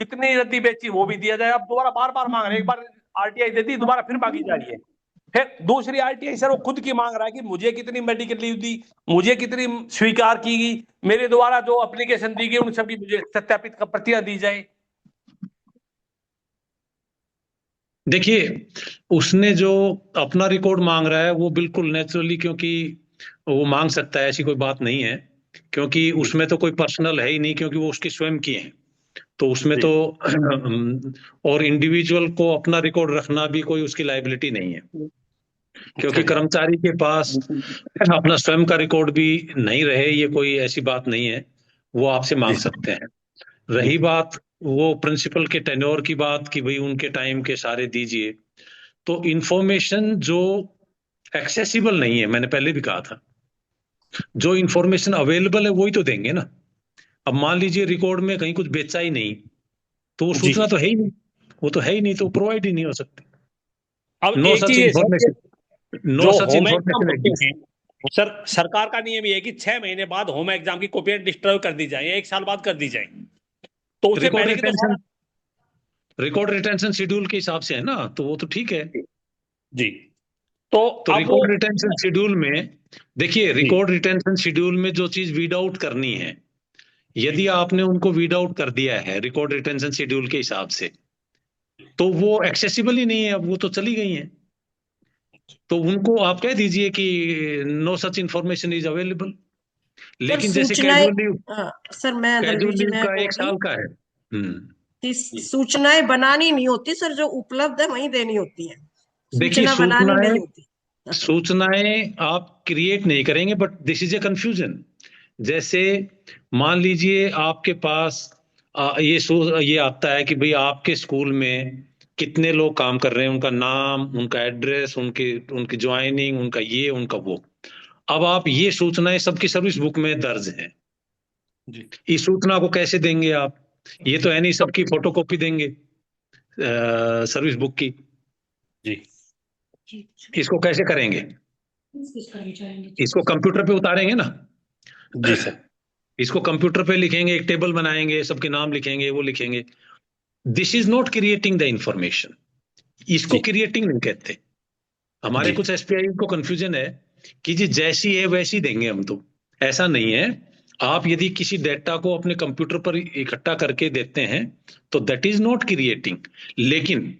कितनी रद्दी बेची वो भी दिया जाए। अब दोबारा बार बार मांग रहे हैं, एक बार आरटीआई दे दी, दोबारा फिर मांगी जा रही है। फिर दूसरी आरटीआई सर वो खुद की मांग रहा है कि मुझे कितनी मेडिकल लीव दी, मुझे कितनी स्वीकार की गई, मेरे द्वारा जो एप्लीकेशन दी गई उन सभी मुझे सत्यापित प्रतियां दी जाए। देखिए उसने जो अपना रिकॉर्ड मांग रहा है वो बिल्कुल नेचुरली, क्योंकि वो मांग सकता है, ऐसी कोई बात नहीं है, क्योंकि उसमें तो कोई पर्सनल है ही नहीं, क्योंकि वो उसकी स्वयं की है। तो उसमें तो और इंडिविजुअल को अपना रिकॉर्ड रखना भी कोई उसकी लायबिलिटी नहीं है, क्योंकि कर्मचारी के पास अपना स्वयं का रिकॉर्ड भी नहीं रहे, ये कोई ऐसी बात नहीं है, वो आपसे मांग सकते हैं। रही बात वो प्रिंसिपल के टेन्योर की बात कि भाई उनके टाइम के सारे दीजिए, तो इंफॉर्मेशन जो एक्सेसिबल नहीं है, मैंने पहले भी कहा था, जो इंफॉर्मेशन अवेलेबल है वही तो देंगे ना। अब मान लीजिए रिकॉर्ड में कहीं कुछ बेचा ही नहीं, तो वो सूचना तो है ही नहीं, वो तो है ही नहीं, तो प्रोवाइड ही नहीं हो सकती। अब no such information, no such information. Sir सरकार का नियम ये है कि 6 महीने बाद होम एग्जाम की कॉपियां डिस्ट्रॉय कर दी जाए, 1 साल बाद कर दी जाए। तो उससे पहले रिकॉर्ड रिटेंशन शेड्यूल के हिसाब से है ना, तो वो तो ठीक है जी। तो रिकॉर्ड रिटेंशन शेड्यूल में देखिए, रिकॉर्ड रिटेंशन शेड्यूल में जो चीज वीड आउट करनी है, यदि आपने उनको वीड आउट कर दिया है रिकॉर्ड रिटेंशन शेड्यूल के हिसाब से, तो वो एक्सेसिबल ही नहीं है, अब वो तो चली गई हैं। तो उनको आप कह दीजिए कि no such information is available. लेकिन जैसे कैजुअल लीव, सर मैं कैजुअल लीव का 1 साल का है, सूचनाएं बनानी नहीं होती सर, जो उपलब्ध है वही देनी होती है। देखिए सूचनाएं आप क्रिएट नहीं करेंगे, but this is a confusion. जैसे मान लीजिए आपके पास ये आता है कि भाई आपके स्कूल में कितने लोग काम कर रहे हैं, उनका नाम, उनका एड्रेस, उनकी ज्वाइनिंग, उनका ये, उनका वो। अब आप ये सूचनाएं सबकी सर्विस बुक में दर्ज हैं, इस सूचना को कैसे देंगे आप? ये तो है नहीं सबकी फोटोकॉपी देंगे सर्विस बुक की जी। इसको कैसे करेंगे? इसको कंप्यूटर पे उतारेंगे ना। जी सर। इसको कंप्यूटर पे लिखेंगे, एक टेबल बनाएंगे, सबके नाम लिखेंगे, वो लिखेंगे। This is not creating the information. इसको क्रिएटिंग नहीं कहते। हमारे कुछ एसपीआई को कंफ्यूजन है कि जी जैसी है वैसी देंगे हम तो। ऐसा नहीं है। आप यदि किसी डेटा को अपने कंप्यूटर पर इकट्ठा करके देते हैं तो दैट इज नॉट क्रिएटिंग। लेकिन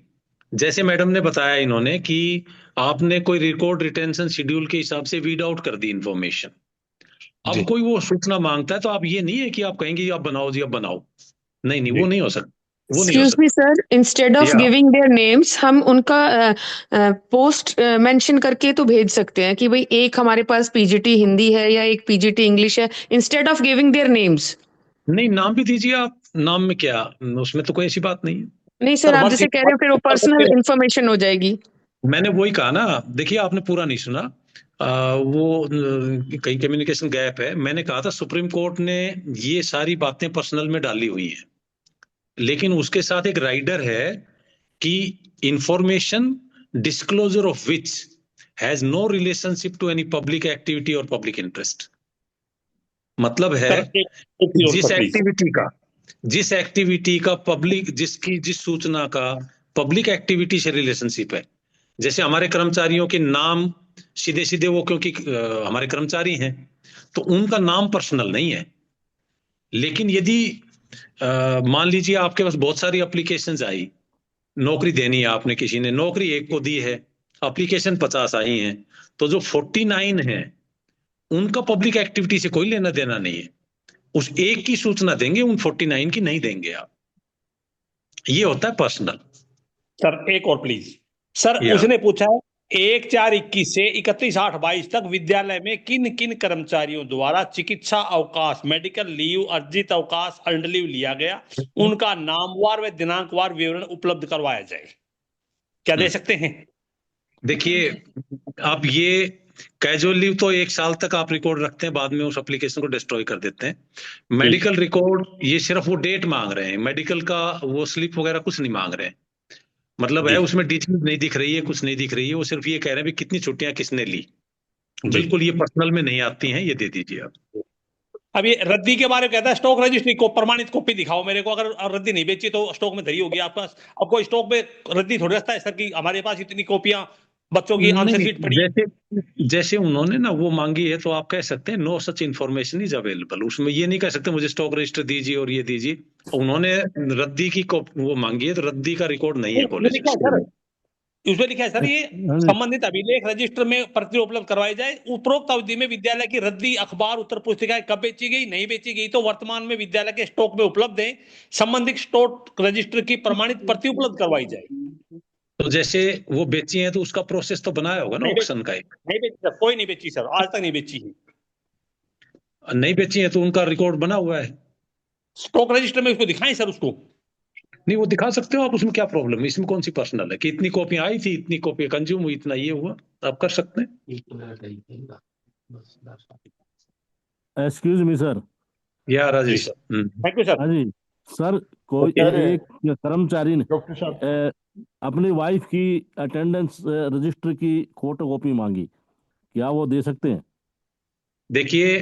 जैसे मैडम ने बताया इन्होंने कि आपने कोई रिकॉर्ड रिटेंशन शेड्यूल के हिसाब से वीड आउट कर दी इंफॉर्मेशन। अब कोई वो सूचना मांगता है तो आप ये नहीं है कि आप कहेंगे आप बनाओ जी, अब बनाओ। नहीं, वो नहीं हो सकता। वो नहीं हो एक्सक्यूज सकता। Me sir, instead of giving their names हम उनका पोस्ट मेंशन करके तो भेज सकते हैं कि भाई एक हमारे पास पीजीटी हिंदी है या एक पीजीटी इंग्लिश है, instead of giving their names. नहीं, नाम भी दीजिए आप। नाम में क्या, उसमें तो कोई ऐसी बात नहीं है। नहीं सर, आप जैसे कह रहे हैं फिर वो पर्सनल इंफॉर्मेशन हो जाएगी। मैंने वही कहा ना। देखिए आपने पूरा नहीं सुना। कहीं कम्युनिकेशन गैप है। मैंने कहा था सुप्रीम कोर्ट ने ये सारी बातें पर्सनल में डाली हुई हैं, लेकिन उसके साथ एक राइडर है कि information disclosure of which has no relationship to any public activity और पब्लिक इंटरेस्ट। मतलब है जिस एक्टिविटी का पब्लिक, जिस सूचना का पब्लिक एक्टिविटी से रिलेशनशिप है। जैसे हमारे कर्मचारियों के नाम सीधे सीधे वो क्योंकि हमारे कर्मचारी हैं तो उनका नाम पर्सनल नहीं है। लेकिन यदि मान लीजिए आपके पास बहुत सारी एप्लीकेशंस आई, नौकरी देनी है आपने, किसी ने नौकरी एक को दी है, एप्लीकेशन 50 आई हैं, तो जो 49 है उनका पब्लिक एक्टिविटी से कोई लेना देना नहीं है। उस एक की सूचना देंगे, उन 49 की नहीं देंगे आप। ये होता है पर्सनल। सर एक और प्लीज। सर उसने पूछा है 1/4/21 से 31/8/22 तक विद्यालय में किन किन कर्मचारियों द्वारा चिकित्सा अवकाश, मेडिकल लीव, अर्जित अवकाश, अर्नड लीव लिया गया, उनका नामवार व दिनांकवार विवरण उपलब्ध करवाया जाए। क्या दे सकते हैं? देखिए आप ये कैजुअल लीव तो 1 साल तक आप रिकॉर्ड रखते हैं, बाद में उस एप्लीकेशन को डिस्ट्रॉय कर देते हैं। मेडिकल रिकॉर्ड ये सिर्फ वो डेट मांग रहे हैं, मेडिकल का वो स्लिप वगैरह कुछ नहीं मांग रहे हैं। मतलब है उसमें डिटेल नहीं दिख रही है, कुछ नहीं दिख रही है। वो सिर्फ ये कह रहे हैं भी कितनी छुट्टियां किसने ली। बिल्कुल ये पर्सनल में नहीं आती हैं, ये दे दीजिए आप। अब ये रद्दी के बारे में कहता है स्टॉक रजिस्ट्री को प्रमाणित कॉपी दिखाओ मेरे को। अगर रद्दी नहीं बेची तो स्टॉक में धरी होगी आपके पास। अब कोई स्टॉक में रद्दी थोड़ी रखता है सर कि हमारे पास इतनी कॉपियां बच्चों की आंसर शीट पड़ी। जैसे उन्होंने ना वो मांगी है तो आप कह सकते हैं no such information is available. उसमें ये नहीं कह सकते मुझे स्टॉक रजिस्टर दीजिए और ये दीजिए। उन्होंने रद्दी की वो मांगी है तो रद्दी का रिकॉर्ड नहीं है कॉलेज में। उसमें लिखा है सर ये संबंधित अभिलेख रजिस्टर में प्रति उपलब्ध करवाई जाए। उपरोक्त अवधि में विद्यालय की रद्दी अखबार उत्तर पुस्तिकाएं कब बेची गई, नहीं बेची गई तो वर्तमान में विद्यालय के स्टॉक में उपलब्ध है। संबंधित स्टॉक रजिस्टर की प्रमाणित प्रति उपलब्ध करवाई जाए। तो जैसे वो बेची है तो उसका प्रोसेस तो बनाया होगा ना ऑक्शन का। नहीं बेची सर, कोई नहीं बेची सर, आज तक नहीं बेची है। नहीं बेची है तो उनका रिकॉर्ड बना हुआ है स्टॉक रजिस्टर में। उसको दिखाएं सर। उसको नहीं, वो दिखा सकते हो आप। उसमें क्या प्रॉब्लम है? इसमें कौन सी पर्सनल है कि इतनी कॉपियां आई थी, इतनी कॉपी कंज्यूम हुई, इतना ये हुआ। आप कर सकते हैं। Excuse me sir. या राजेश थैंक यू सर। हाँ जी सर, कोई एक कर्मचारी ने अपनी वाइफ की अटेंडेंस रजिस्टर की फोटो कॉपी मांगी, क्या वो दे सकते हैं? देखिए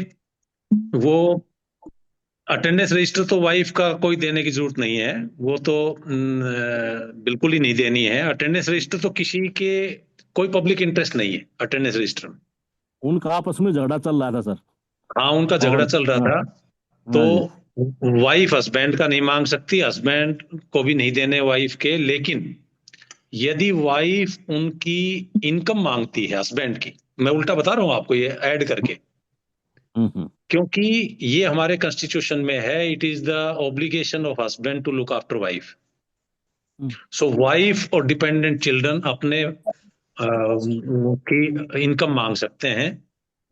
वो अटेंडेंस रजिस्टर तो वाइफ का कोई देने की जरूरत नहीं है। वो तो बिल्कुल ही नहीं देनी है। अटेंडेंस रजिस्टर तो किसी के कोई पब्लिक इंटरेस्ट नहीं है अटेंडेंस रजिस्टर में। उनका आपस में झगड़ा चल रहा था सर। हाँ उनका झगड़ा चल रहा था। तो वाइफ हस्बैंड का नहीं मांग सकती, हस्बैंड को भी नहीं देने वाइफ के। लेकिन यदि वाइफ उनकी इनकम मांगती है हस्बैंड की, मैं उल्टा बता रहा हूं आपको ये ऐड करके, क्योंकि ये हमारे कॉन्स्टिट्यूशन में है, it is the obligation of husband to look after wife. So wife और डिपेंडेंट चिल्ड्रन अपने की इनकम मांग सकते हैं,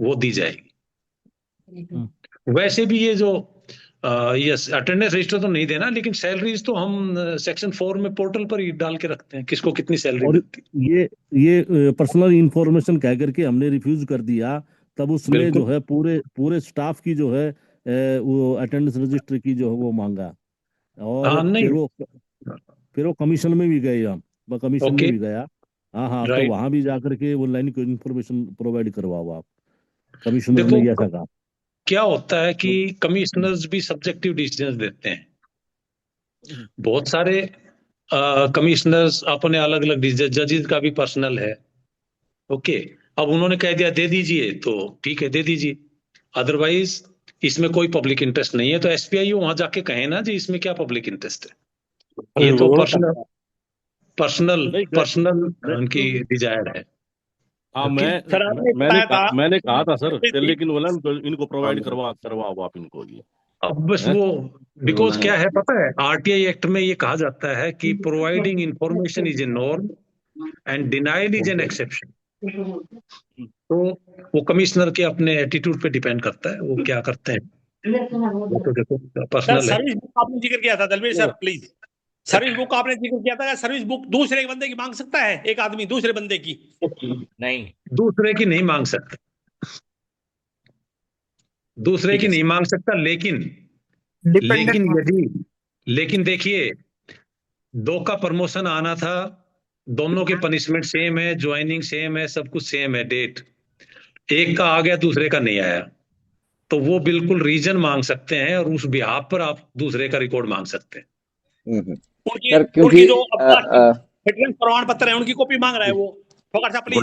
वो दी जाएगी। वैसे भी ये जो यस अटेंडेंस रजिस्टर तो नहीं देना, लेकिन सैलरीज तो हम सेक्शन 4 में पोर्टल पर ही डाल के रखते हैं किसको कितनी सैलरी मिलती है। ये पर्सनल इंफॉर्मेशन कह करके हमने रिफ्यूज कर दिया, तब उसने जो है पूरे स्टाफ की जो है वो अटेंडेंस रजिस्टर की जो है वो मांगा। और नहीं फिर वो कमीशन में भी गए हम, कमीशन ओके में भी गया। हाँ तो राइट। वहां भी जाकर के ऑनलाइन को इन्फॉर्मेशन प्रोवाइड करवाओ आप, कमिश्नर ने देखो ऐसा कहा। क्या होता है कि कमिश्नर्स भी सब्जेक्टिव डिसीजन देते हैं। बहुत सारे कमिश्नर्स अपने अलग अलग जजेस का भी पर्सनल है। ओके, अब उन्होंने कह दिया दे दीजिए तो ठीक है दे दीजिए, अदरवाइज इसमें कोई पब्लिक इंटरेस्ट नहीं है तो एसपीआई वहां जाके कहे ना जी इसमें क्या पब्लिक इंटरेस्ट है। ये तो पर्सनल उनकी डिजायर है। हाँ ओके मैंने कहा था सर, लेकिन बोला इनको प्रोवाइड करवाओ आप इनको ये। अब बस वो बिकॉज क्या है पता है, आरटीआई एक्ट में ये कहा जाता है कि providing information is a norm and denial is an exception. तो वो कमिश्नर के अपने एटीट्यूड पे डिपेंड करता है वो क्या करते हैं। वो तो देखो सर पर्सनल है। सर्विस बुक आपने जिक्र किया था Dalvir sir, please service book आपने जिक्र किया था, सर्विस बुक दूसरे बंदे की मांग सकता है एक आदमी दूसरे बंदे की? नहीं, दूसरे की नहीं मांग सकता, दूसरे की नहीं मांग सकता, लेकिन देखिए दो का प्रमोशन आना था, दोनों के पनिशमेंट सेम है, ज्वाइनिंग सेम है, सब कुछ सेम है, डेट एक का आ गया दूसरे का नहीं आया, तो वो बिल्कुल रीजन मांग सकते हैं और उस बिहाफ पर आप दूसरे का रिकॉर्ड मांग सकते हैं। सर क्योंकि जो फिटनेस प्रमाण पत्र है उनकी कॉपी मांग रहा है वो। फोकट साहब प्लीज,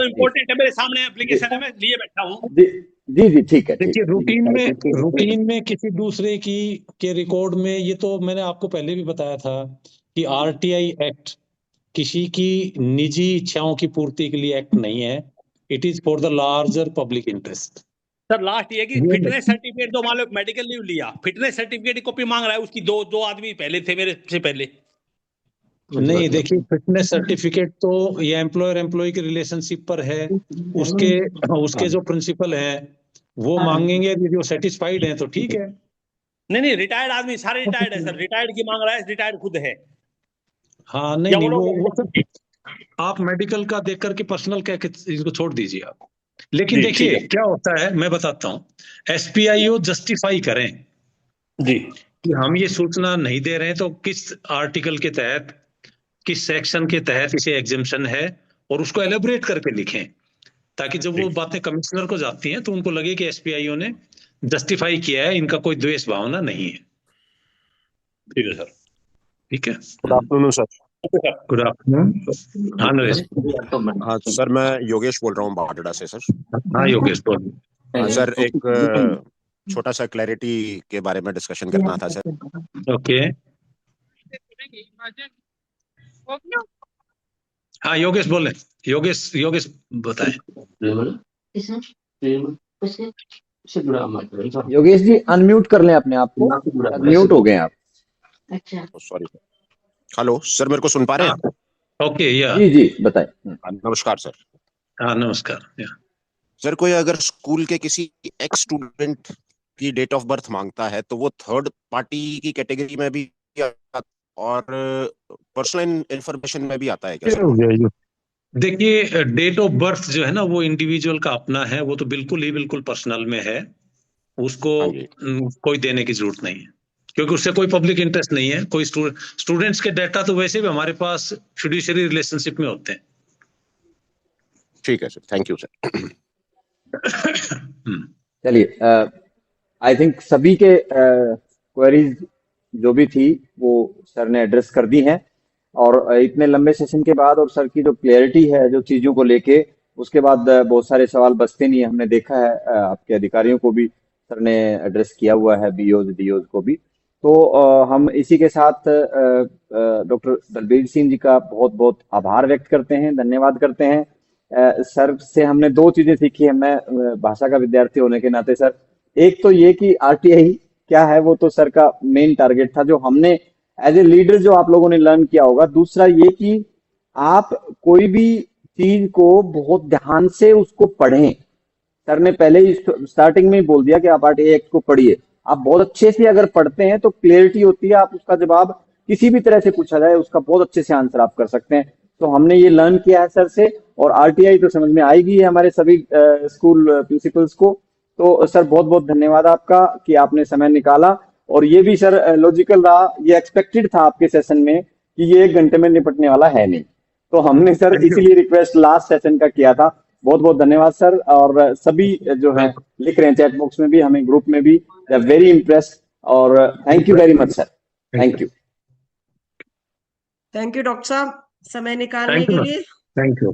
इम्पोर्टेंट है, मेरे सामने एप्लीकेशन है, मैं लिए बैठा हूँ। जी ठीक है। देखिए रूटीन में किसी दूसरे की के रिकॉर्ड में, ये तो मैंने आपको पहले भी बताया था कि आरटीआई एक्ट किसी की निजी इच्छाओं की पूर्ति के लिए एक्ट नहीं है, it is for the larger public interest. Sir last ये कि फिटनेस सर्टिफिकेट दो, मान लो मेडिकल लीव लिया, फिटनेस सर्टिफिकेट की कॉपी मांग रहा है, उसकी दो आदमी पहले थे मेरे से पहले। नहीं देखिए फिटनेस सर्टिफिकेट तो ये एम्प्लॉय की रिलेशनशिप पर है, उसके जो प्रिंसिपल है वो मांगेंगे, यदि वो सेटिस्फाइड है तो ठीक है। नहीं रिटायर्ड आदमी सारे रिटायर्ड है सर, रिटायर्ड की मांग रहा है, रिटायर्ड खुद है। हाँ नहीं वो सब आप मेडिकल का देख करके पर्सनल कह के इनको छोड़ दीजिए आप। लेकिन देखिए क्या होता है मैं बताता हूँ, एसपीआईओ जस्टिफाई करें जी कि हम ये सूचना नहीं दे रहे हैं तो किस आर्टिकल के तहत, किस सेक्शन के तहत इसे एग्जेम्पशन है, और उसको एलेबोरेट करके लिखें, ताकि जब वो बातें कमिश्नर को जाती हैं तो उनको लगे कि एसपीआईओ ने जस्टिफाई किया है, इनका कोई द्वेष भावना नहीं है। ठीक है सर। ठीक है, good afternoon sir. Good afternoon. हाँ नरेश। हाँ सर, मैं योगेश बोल रहा हूँ बाटड़ा से सर। हाँ योगेश बोल। हाँ सर, एक छोटा सा क्लैरिटी के बारे में डिस्कशन करना था सर। ओके हाँ योगेश बोले, योगेश बताएं। योगेश जी अनम्यूट कर लें अपने आप को, म्यूट हो गए आप। अच्छा सॉरी। हेलो सर, मेरे को सुन पा रहे हैं? ओके या जी बताएं। नमस्कार सर। हाँ नमस्कार। सर कोई अगर स्कूल के किसी एक्स स्टूडेंट की डेट ऑफ बर्थ मांगता है तो वो थर्ड पार्टी की कैटेगरी में भी और पर्सनल इंफॉर्मेशन में भी आता है क्या सर? देखिए डेट ऑफ बर्थ जो है ना वो इंडिविजुअल का अपना है, वो तो बिल्कुल पर्सनल में है, उसको कोई देने की जरूरत नहीं है, क्योंकि उससे कोई पब्लिक इंटरेस्ट नहीं है। कोई स्टूडेंट्स के डाटा तो वैसे भी हमारे पास फिड्यूशियरी रिलेशनशिप में होते हैं। ठीक है सर, थैंक यू सर। चलिए आई थिंक सभी के क्वेरीज जो भी थी वो सर ने एड्रेस कर दी हैं, और इतने लंबे सेशन के बाद और सर की जो क्लैरिटी है जो चीजों को लेके, उसके बाद बहुत सारे सवाल बचते नहीं है। हमने देखा है आपके अधिकारियों को भी सर ने एड्रेस किया हुआ है, बीओज डीओज को भी। तो हम इसी के साथ डॉक्टर दलबीर सिंह जी का बहुत बहुत आभार व्यक्त करते हैं, धन्यवाद करते हैं। सर से हमने दो चीजें सीखी है, मैं भाषा का विद्यार्थी होने के नाते सर, एक तो ये कि आरटीआई क्या है वो तो सर का मेन टारगेट था जो हमने एज ए लीडर जो आप लोगों ने लर्न किया होगा। दूसरा ये कि आप कोई भी चीज को बहुत ध्यान से उसको पढ़ें। सर ने पहले ही स्टार्टिंग में ही बोल दिया कि आप आरटीआई एक्ट को पढ़िए, आप बहुत अच्छे से अगर पढ़ते हैं तो क्लियरिटी होती है, आप उसका जवाब किसी भी तरह से पूछा जाए उसका बहुत अच्छे से आंसर आप कर सकते हैं। तो हमने ये लर्न किया है सर से, और आरटीआई तो समझ में आएगी है हमारे सभी स्कूल प्रिंसिपल्स को। तो सर बहुत बहुत धन्यवाद आपका कि आपने समय निकाला और ये भी सर लॉजिकल रहा, ये एक्सपेक्टेड था आपके सेशन में कि ये 1 घंटे में निपटने वाला है नहीं, तो हमने सर इसीलिए रिक्वेस्ट लास्ट सेशन का किया था। बहुत बहुत धन्यवाद सर। और सभी जो है लिख रहे हैं चैट बॉक्स में भी, हमें ग्रुप में भी, दे आर वेरी इम्प्रेस्ड, और thank you very much sir, thank you. Thank you doctor साहब समय निकालने के लिए। Thank you.